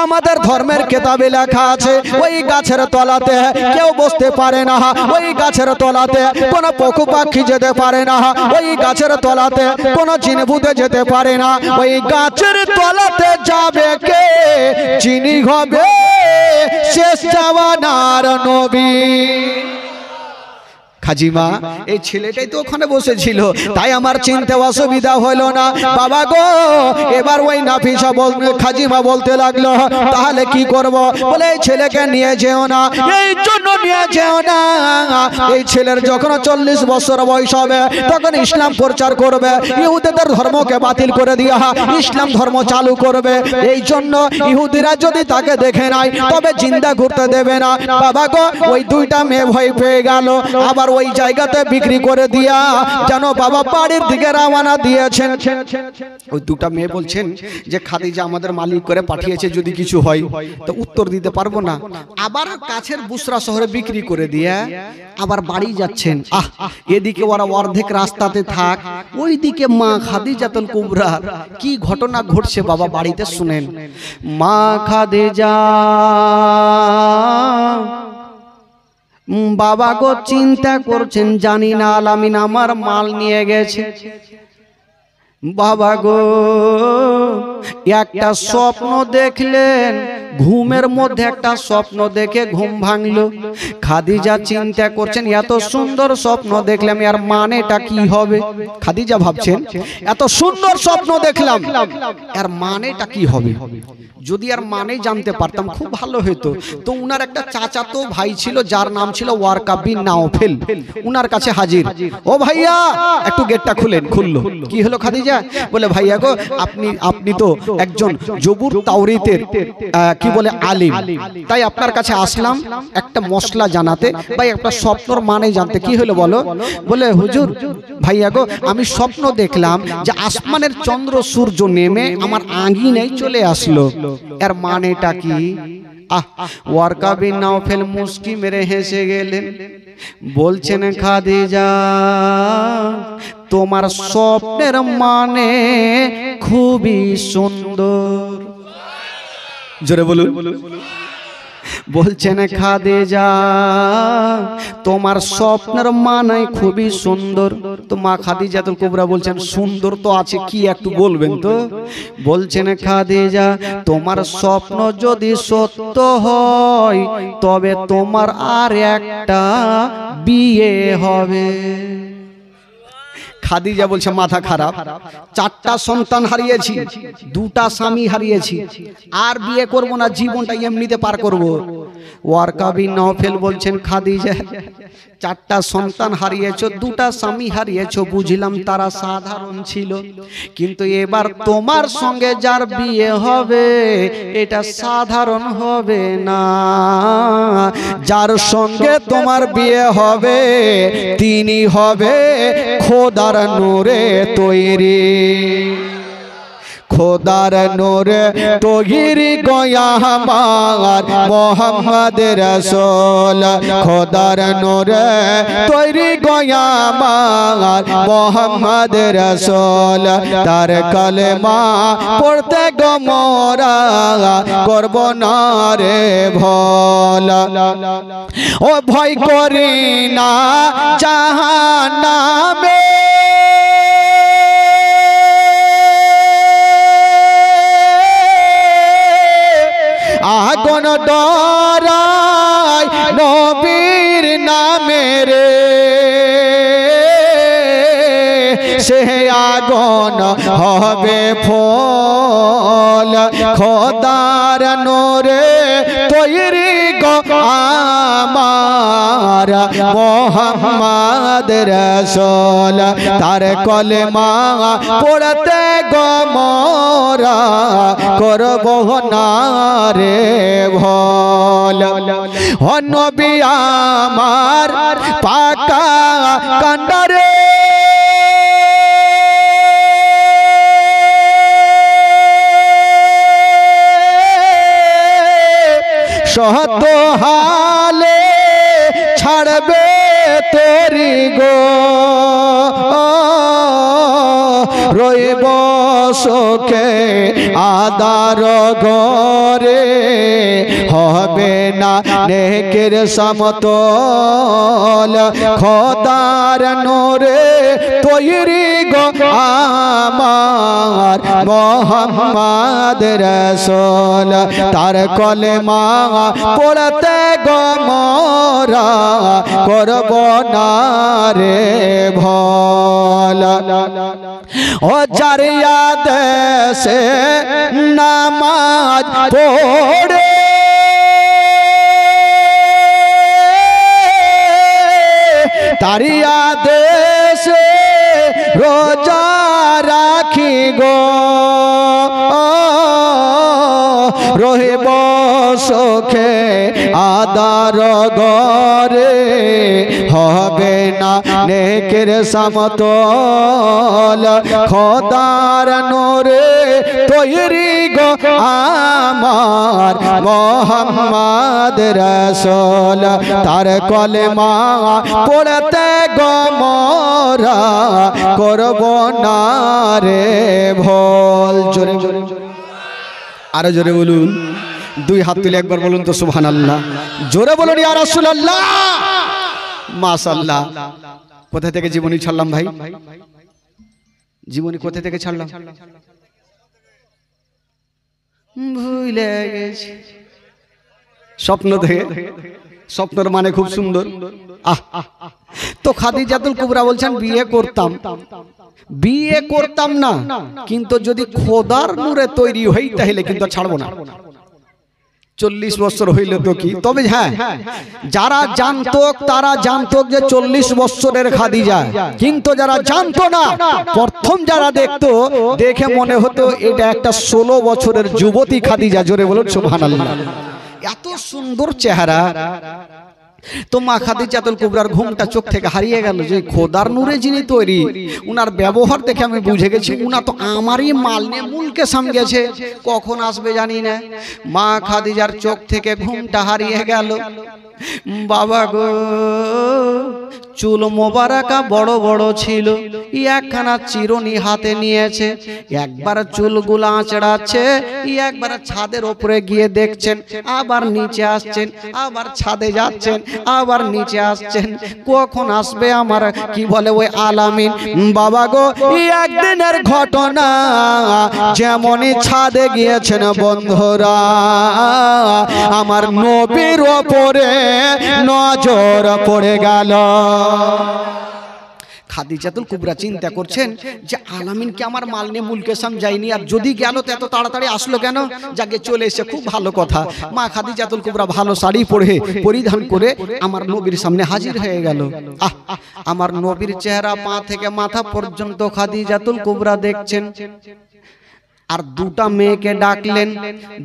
আমাদের ধর্মের কিতাবে লেখা আছে ওই গাছের তলাতে কেউ বসতে পারে না, ওই গাছের তলাতে কোন পশু পাখি যেতে পারে না, ওই গাছের তলাতে কোন জিনভূতে যেতে পারে না, ওই গাছের তলাতে যাবে কে? যিনি হবে শেষ জামানার নবী। খাজিমা এই ছেলেটাই তো ওখানে বসেছিল, তাই আমার চিনতে অসুবিধা হলো না। বাবা গো এবার ওই নাফিসা খাজিমা বলতে লাগলো তাহলে কি করব? বলে এই ছেলেকে নিয়ে যেও না, এই জন্য নিয়ে যেও না, এই ছেলের যখন 40 বছর বয়স হবে তখন ইসলাম প্রচার করবে, ইহুদিদের ধর্মকে বাতিল করে দিয়া ইসলাম ধর্ম চালু করবে, এই জন্য ইহুদিরা যদি তাকে দেখে নাই তবে জিন্দা ঘুরতে দেবে না। বাবা গো ওই দুইটা মেয়ে ভয় পেয়ে গেল, আবার ওই জায়গাতে বিক্রি করে দিয়া যেন বাবা বাড়ির দিকে রওনা দিয়েছেন। ওই দুটা মেয়ে বলছেন যে খাদিজা আমাদের মালিক করে পাঠিয়েছে, যদি কিছু হয় তো উত্তর দিতে পারবো না, আবার কাছের বুসরা শহরে বিক্রি করে দিয়া আবার বাড়ি যাচ্ছেন। এদিকে ওরা অর্ধেক রাস্তাতে থাক, ওইদিকে মা খাদিজাতুল কুবরা কি ঘটনা ঘটছে বাবা বাড়িতে শুনেন। মা খাদিজা বাবা গো চিন্তা করছেন, জানি না আলামিন আমার মাল নিয়ে গেছে। বাবা গো একটা স্বপ্ন দেখলেন, ঘুমের মধ্যে একটা স্বপ্ন দেখে ঘুম ভাঙলো। খাদিজা চিন্তা করছেন এত সুন্দর স্বপ্ন দেখলাম, আর মানেটা কি হবে? খাদিজা ভাবছেন এত সুন্দর স্বপ্ন দেখলাম, আর মানেটা কি হবে? যদি আর মানে জানতে পারতাম খুব ভালো হতো। তো উনার একটা চাচাতো ভাই ছিল যার নাম ছিল ওয়ারকা বিন নাওফেল, উনার কাছে হাজির। ও ভাইয়া একটু গেটটা খুলেন। খুললো। কি হলো খাদিজা? বলে ভাইয়া গো আপনি তো একজন জবুর তাওরীতের কি বলে আলিম, তাই আপনার কাছে আসলাম একটা মশলা জানাতে, ভাই একটা স্বপ্নর মানে জানতে। কি হলো বলো? বলে হুজুর ভাইয়া গো আমি স্বপ্ন দেখলাম যে আসমানের চন্দ্র সূর্য নেমে আমার আঙ্গিনায় চলে আসলো, এর মানেটা কি? ওয়ারকা বিন নাওফেল মুস্কি মেরে হেসে গেলেন, বলছেন খাদিজা তোমার স্বপ্নের মানে খুবই সুন্দর। জোরে বলুন। বলছেন খাদিজা তোমার স্বপ্নের মানাই খুবই সুন্দর। তো মা খাদিজাতুল কুবরা বলছেন সুন্দর তো আছে, কি একটু বলবেন তো? বলছেন খাদিজা তোমার স্বপ্ন যদি সত্য হয় তবে তোমার আর একটা বিয়ে হবে। খাদিজা বলছে মাথা খারাপ, 4টা সন্তান হারিয়েছি, 2টা স্বামী হারিয়েছি, আর বিয়ে করব না, জীবনটা এমনিতে পার করব। ওয়ারকা বিন নওফেল বলছেন খাদিজা 4টা সন্তান হারিয়েছো, 2টা স্বামী হারিয়েছো, বুঝলাম তারা সাধারণ ছিল, কিন্তু এবার তোমার সঙ্গে যার বিয়ে হবে এটা সাধারণ হবে না। যার সঙ্গে তোমার বিয়ে হবে তিনি হবে খোদার নূরে তৈরি, খোদার নূরে তৈরি গোয়ামার মোহাম্মদ রাসূল, খোদার নূরে তৈরি গোয়ামার মোহাম্মদ রাসূল। তার কলেমা পড়তে গো মোরা করব না রে ভোল, ও ভয় করি না জাহান্নামে, আগুন ডরাই নবীর নামে রে, সে আগুন হবে ফল, খোদার নূরে তৈরি গো আমার মোহাম্মদ রাসূল। তার কলেমা পড়তে গো মোরা করব না রে ভোল, ও নবী আমার পাকা কান্ডারে, সত হালে ছাড়বে তোরি গো, রইব সুখে আদার ঘরে, হবে না নেকের সমতল, খোদার নূরে তৈরি গো আমার মোহাম্মদ রাসূল। তার কলেমা পড়তে গো মোরা করব না রে ভোল, ও জারিয়া দেশে নামাজ পড়ে, তারিয়া দেশে রোজা রাখি গো, রহিব সুখে আদার ঘরে, হবে না নেকের সমতল, খোদার নূরে তৈরি গো আমার মোহাম্মদ রাসূল। তার কলেমা পড়তে গো মোরা করব না রে ভোল। জোরে জোরে আরো জোরে বলুন, 2 হাত তুলে একবার বলুন তো সুবহানাল্লাহ, জোরে বলুন ইয়া রাসূলুল্লাহ, মাশাআল্লাহ। কোথা থেকে জীবনী ছাড়লাম ভাই? জীবনী কোথা থেকে ছাড়লাম ভুলে গেছি। স্বপ্ন থেকে, স্বপ্নের মানে খুব সুন্দর। তো খাদিজাতুল কুবরা বলছেন বিয়ে করতাম না, কিন্তু যদি খোদার নূরে তৈরি হই তাহলে কিন্তু ছাড়বো না। 40 বছর হইল তো কি, তবে হ্যাঁ যারা জানতো তারা জানতো যে 40 বছরের খাদিজা, কিন্তু যারা জানতো না প্রথম যারা দেখতো দেখে মনে হতো এটা একটা 16 বছরের যুবতী খাদিজা। জোরে বলুন সুবহানাল্লাহ, এত সুন্দর চেহারা। তো মা খাদিজাতুল কুবরার ঘুমটা চোখ থেকে হারিয়ে গেল, যে খোদার নূরে যিনি তৈরি উনার ব্যবহার দেখে আমি বুঝে গেছি উনা তো আমারই মাল নিয়ে মুলকে সাম গেছে, কখন আসবে জানি না। মা খাদিজার চোখ থেকে ঘুমটা হারিয়ে গেল। বাবা গো, চুল মোবারকা বড় বড় ছিল, একখানা চিরুনি হাতে নিয়েছে, একবার চুলগুলো আঁচড়াচ্ছে, একবার ছাদের উপরে গিয়ে দেখছেন, আবার নিচে আসছেন, আবার ছাদে যাচ্ছেন, আবার নিচে আসছেন, কখন আসবে আমার কি বলে ওই আলামিন। বাবা গো, একদিনের ঘটনা, যেমনই ছাদে গিয়েছেন বন্ধুরা, আমার নবীর ওপরে নজর পড়ে গেল। খাদিজাতুল কুবরা চিন্তা করছেন যে আলামিনকে আমার মাল নিয়ে মুলকে সাম যায়নি, আর যদি গেল তো এত তাড়াতাড়ি আসলো কেন, যাকে চলে এসে খুব ভালো কথা। মা খাদিজাতুল কুবরা ভালো শাড়ি পরে পরিধান করে আমার নবীর সামনে হাজির হয়ে গেল। আমার নবীর চেহারা পা থেকে মাথা পর্যন্ত খাদিজাতুল কুবরা দেখছেন। আর দুটা মেয়েকে ডাকলেন,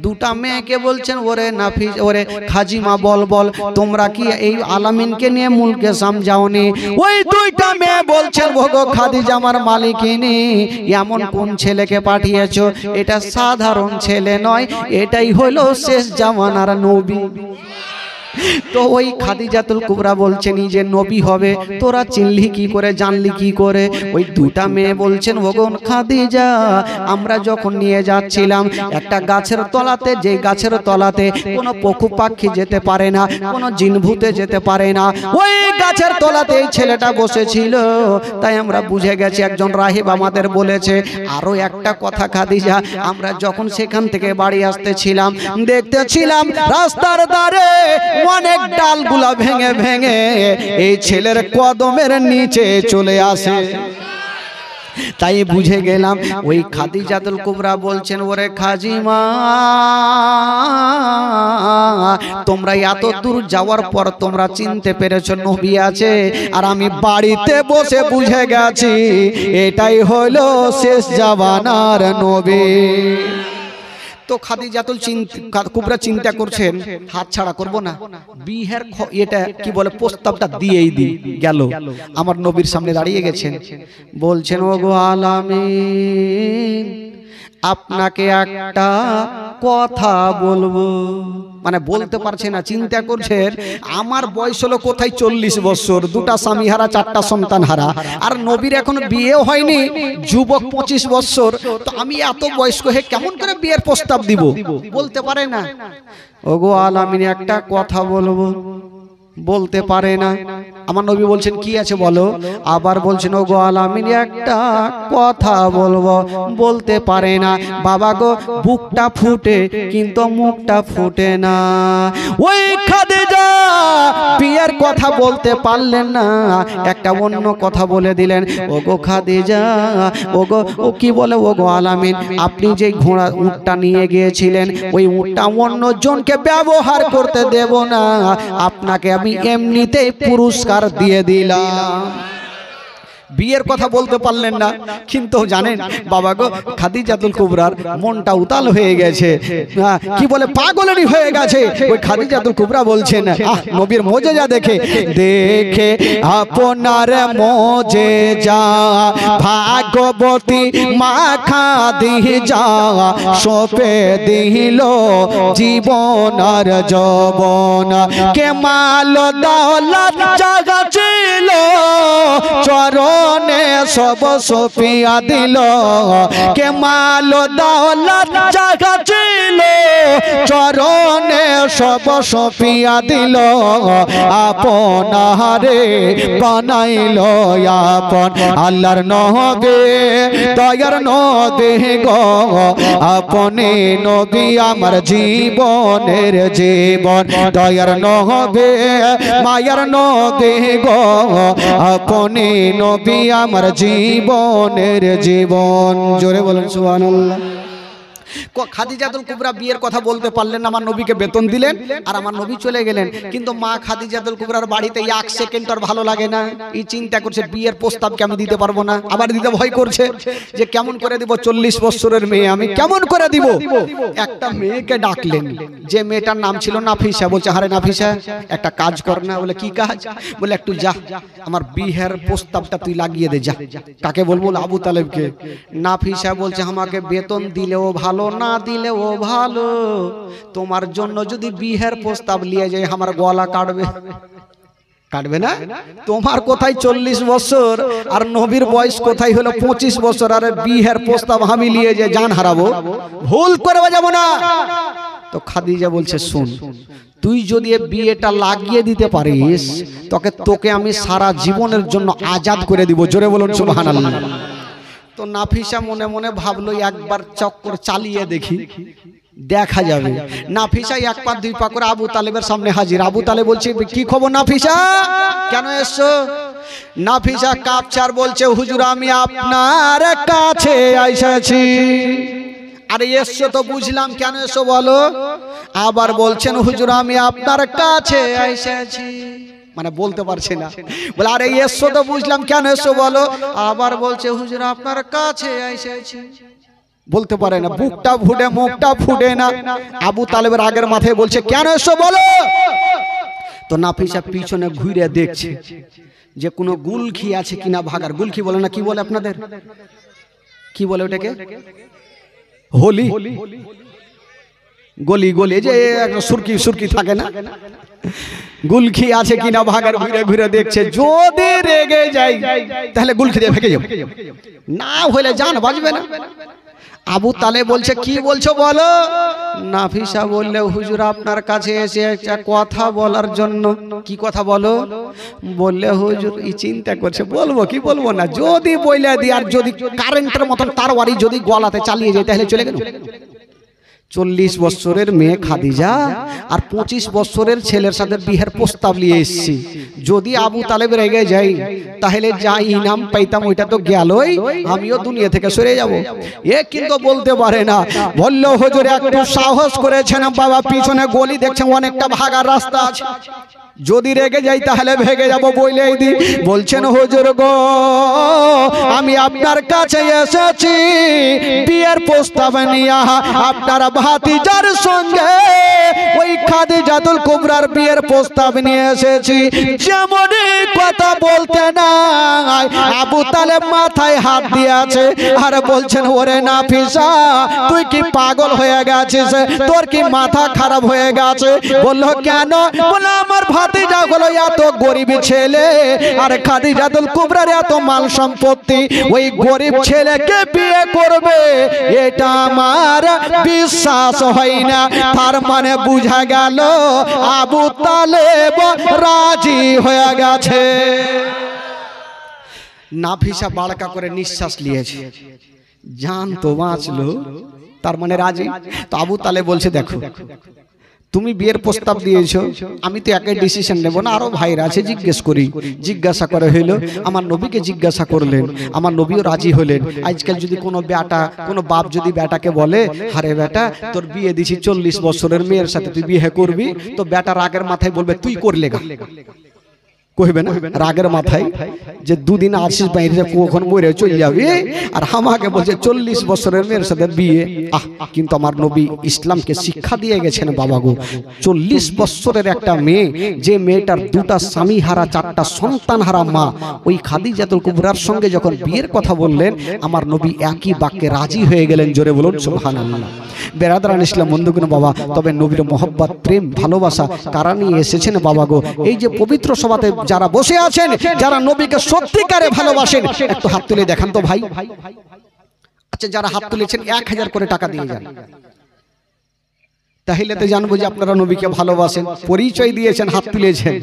দুটা মেয়েকে বলছেন, ওরে নাফিস, ওরে খাজিমা, বল বল তোমরা কি এই আলামিনকে নিয়ে মুলকে সাম যাওনি? ওই দুইটা মেয়ে বলছেন, ওগো খাদিজা আমার মালিকিনী, এমন কোন ছেলেকে পাঠিয়েছো? এটা সাধারণ ছেলে নয়, এটাই হলো শেষ জামানার নবী। তো ওই খাদিজাতুল কুবরা বলছেন, যে নবী হবে তোরা চিনলি কি করে, জানলি কি করে? ওই দুটা মেয়ে বলছেন, ওগো খাদিজা, আমরা যখন নিয়ে যাচ্ছিলাম একটা গাছের তলাতে, যে গাছের তলাতে কোনো পশু পাখি যেতে পারে না, কোনো জিনভূতে যেতে পারে না, ওই গাছের তলাতে এই ছেলেটা বসেছিল, তাই আমরা বুঝে গেছি একজন রাহিব আমাদের বলেছে। আরো একটা কথা খাদিজা, আমরা যখন সেখান থেকে বাড়ি আসতেছিলাম, দেখতেছিলাম রাস্তার ধারে অনেক ডালগুলা ভেঙে ভেঙে এই ছেলের কদমের নিচে চলে আসে, তাই বুঝে গেলাম। ওই খাদিজাতুল কুবরা বলছেন, ওরে খাজিমা, তোমরা এত দূর যাওয়ার পর তোমরা চিনতে পেরেছো নবী আছে, আর আমি বাড়িতে বসে বুঝে গেছি এটাই হলো শেষ জামানার নবী। তো খাদিজাতুল কুবরা চিন্তা করছেন, হাত ছাড়া করব না, বিয়ের এটা কি বলে প্রস্তাবটা দিয়েই দি গেল। আমার নবীর সামনে দাঁড়িয়ে গেছেন, বলছেন, ওগো আলামিন, আপনাকে একটা কথা বলবো। মানে বলতে পারছে না, চিন্তা করছেন আমার বয়স হলো কোথায় 40 বছর, দুটা স্বামী হারা, চারটা সন্তান হারা, আর নবীর এখনো বিয়ে হয়নি, যুবক 25 বছর, তো আমি এত বয়স্ক হয়ে কেমন করে বিয়ের প্রস্তাব দিব? বলতে পারে না। ওগো আলামিন, একটা কথা বলবো, বলতে পারে না। আমার নবী বলছেন, কি আছে বলো? আবার বলছেন, ওগো আলামিন, একটা কথা বলবো, বলতে পারে না। বাবা গো, বুকটা ফুটে কিন্তু মুখটা ফুটে না। ওই খাদিজা বিয়ের কথা বলতে পারলেন না, একটা অন্য কথা বলে দিলেন। ওগো খাদিজা, ওগো ও কি বলে, ওগো আলামিন, আপনি যে ঘোড়া উটটা নিয়ে গিয়েছিলেন, ওই উটটা অন্য জনকে ব্যবহার করতে দেব না, আপনাকে আমি এমনিতেই পুরস্কার দিয়ে দিলাম। বিয়ের কথা বলতে পারলেন না, কিন্তু জানেন বাবা গো, খাদিজাতুল কুবরার মনটা উতাল হয়ে গেছে, কি বলে পাগলেরই হয়ে গেছে। ওই খাদিজাতুল কুবরা বলছেন, নবীর মোজেজা দেখে দেখে আপনার মোজেজা, ভাগবতী মা খাদিজা সপে দিল জীবন আর যৌবন, কে মাল দৌলত জাগা ছিল চরণে সব সপিয়া দিল, কে মাল দৌলত জাগা ছিল চরণে সব সপিয়া দিল, আপনারে বানাইল আপন। আল্লাহর নবী, দয়ার নবী গো, আপনি নবী আমার জীবনের জীবন, দয়ার নবী, মায়ার নবী গো, আপনি নবী আমার জীবনের জীবন। জোরে বলেন সুবহানাল্লাহ। খাদিজাতুল কুবরা বিয়ের কথা বলতে পারলেন না, আমার নবীকে বেতন দিলেন আর আমার নবী চলে গেলেন। কিন্তু মা খাদিজাতুল কুবরার বাড়িতে 1 সেকেন্ড আর ভালো লাগে না। এই চিন্তা করছে বিয়ের প্রস্তাবকে আমি দিতে পারবো না, আবার দিতে ভয় করছে যে কেমন করে দিব, 40 বছরের মেয়ে আমি কেমন করে দিব। একটা মেয়েকে ডাকলেন, যে মেয়েটার নাম ছিল নাফিসা। বলছে, আরে নাফিসা, একটা কাজ কর না। বলে, কি কাজ? বলে, একটু যা, আমার বিয়ের প্রস্তাবটা তুই লাগিয়ে দে, যা। কাকে বলবো? আবু তালেবকে। নাফিসা বলছে, আমাকে বেতন দিলেও ভালো, না দিলেও ভালো, তোমার জন্য যদি বিয়ের প্রস্তাব নিয়ে যায় আমার গলা কাটবে। কাটবে না? তোমার কোথায় 40 বছর আর নবীর বয়স কোথায় হলো 25 বছর, আর বিয়ের প্রস্তাব আমি নিয়ে যে জান হারাবো, ভুল করে যাবো না। তো খাদিজা বলছে শুন, তুই যদি বিয়েটা লাগিয়ে দিতে পারিস তোকে আমি সারা জীবনের জন্য আজাদ করে দিব। জোরে বলুন সুবহানাল্লাহ। তো নাফিসা মনে মনে ভাবলো একবার চক্কর চালিয়ে দেখি, দেখা যাবে। নাফিসা এক পা দুই পা করে আবু তালেবের সামনে হাজির। আবু তালেব বলছে কি খবর নাফিসা, কেন এসছো? নাফিসা কাপচার বলছে হুজুর আমি আপনার কাছে এসেছি। আরে এসছো তো বুঝলাম, কেন এসো বলো? আবার বলছেন হুজুর আমি আপনার কাছে এসেছি, মানে বলতে পারছে না। বলে আরে এসো তো বুঝলাম, কেন এসো বলো? আবার বলছে হুজুর আপনার কাছে এসেছি। বলতে পারে না, বুকটা ফুটে মুখটা ফুটে না। আবু তালেবের আগের মাথায় বলছে কেন এসো বলো। তো নাফিসা পিছনে ঘুরে দেখছে যে কোনো গুলখি আছে কিনা ভাগার। গুলখি বলে না, কি বলে আপনাদের, কি বলে ওটাকে? হোলি গলি গলি যে একটা সুরকি সুরকি থাকে না, গুলখি আছে কিনা ভাগার ঘুরে ঘুরে দেখছে। যদি রেগে যাই তাহলে গুলখি দিয়ে ফেঁকে যাবে, না হলে জান বাজবে না। আবু তালেব বলছে কি বলছো বলো। নাফিসা বললে হুজুর আপনার কাছে এসে একটা কথা বলার জন্য। কি কথা বলো? বললে হুজুর এই চিন্তা করছে বলবো কি বলবো না, যদি বইলে দিই আর যদি কারেন্টের মতন তার বাড়ি যদি গলাতে চালিয়ে যায় তাহলে চলে গেল। 40 বছরের মেয়ে খাদিজা আর 25 বছরের ছেলের সাথে বিয়ের প্রস্তাব নিয়ে এসেছি। যদি আবু তালেব রেগে যাই তাহলে যা ইনাম পাইতাম ওইটা তো গেলই, আমিও দুনিয়া থেকে সরে যাব। এ কিন্তু বলতে পারে না। বলল হুজুর একটু সাহস করেছেন বাবা, পিছনে গলি দেখছেন অনেকটা ভাগার রাস্তা আছে, যদি রেগে যাই তাহলে ভেগে যাব বইলেই দি। বলছেন হুজুর গো আমি আপনার কাছে এসেছি বিয়ের প্রস্তাব নিয়ে, আপনার ভাতিজার সঙ্গে ওই খাদিজাতুল কুবরার বিয়ের প্রস্তাব নিয়ে এসেছি। যেমনই কথা বলতে নাই আবু তালেব মাথায় হাত দিয়েছে আর বলছেন ওরে নাফিসা তুই কি পাগল হয়ে গেছিস, তোর কি মাথা খারাপ হয়ে গেছে? বলল কেন? বলে আমার ভাতিজা হলো এত গরিব ছেলে আর খাদিজাতুল কুবরার এত মাল সম্পত্তি, ওই গরিব ছেলেকে বিয়ে করবে এটা আমার বিশ্বাস হয় না। তার মানে বুঝা গেল আবু তালেব রাজি হয়ে গেছে। নাফিসা বাড়কা করে নিঃশ্বাস নিয়েছে, জান তো বাঁচলো, তার মানে রাজি। তো আবু তালেব বলছে দেখো তুমি বিয়ের প্রস্তাব দিয়েছো, আমি তো একাই ডিসিশন নেব না, আরো ভাইরা আছে জিজ্ঞেস করি। জিজ্ঞাসা করে হইলো, আমার নবীকে জিজ্ঞাসা করলেন, আমার নবীও রাজি হলেন। আজকাল যদি কোনো বেটা কোনো বাপ যদি বেটাকে বলে আরে বেটা তোর বিয়ে দিছি 40 বছরের মেয়ের সাথে তুই বিয়ে করবি, তো বেটা রাগের মাথায় বলবে তুই করলে গা, কইবে না রাগের মাথায় যে দুদিন আসিস বাইরে কখন মরে চলে যাবি, আর আমাকে বলছে 40 বছরের মেয়ের সাথে বিয়ে। কিন্তু আমার নবী ইসলামকে শিক্ষা দিয়ে গেছেন বাবা গো, 40 বছরের একটা মেয়ে, যে মেয়েটার দুটা স্বামী হারা 4টা সন্তান হারা মা, ওই খাদিজাতুল কুবরার সঙ্গে যখন বিয়ের কথা বললেন আমার নবী একই বাক্যে রাজি হয়ে গেলেন। জোরে বলুন সুবহানাল্লাহ। বেরাদরান ইসলাম বন্ধুগণ বাবা, তবে নবীর মোহব্বত প্রেম ভালোবাসা কারা নিয়ে এসেছেন বাবা গো, এই যে পবিত্র সভাতে যারা বসে আছেন যারা নবীকে সত্যিকারে ভালোবাসেন একটু হাত তুলে দেখান তো ভাই। আচ্ছা যারা হাত তুলেছেন 1000 করে টাকা দিয়ে যান, তাহলে তো জানবো যে আপনারা নবীকে ভালোবাসেন। পরিচয় দিয়েছেন, হাত তুলেছেন।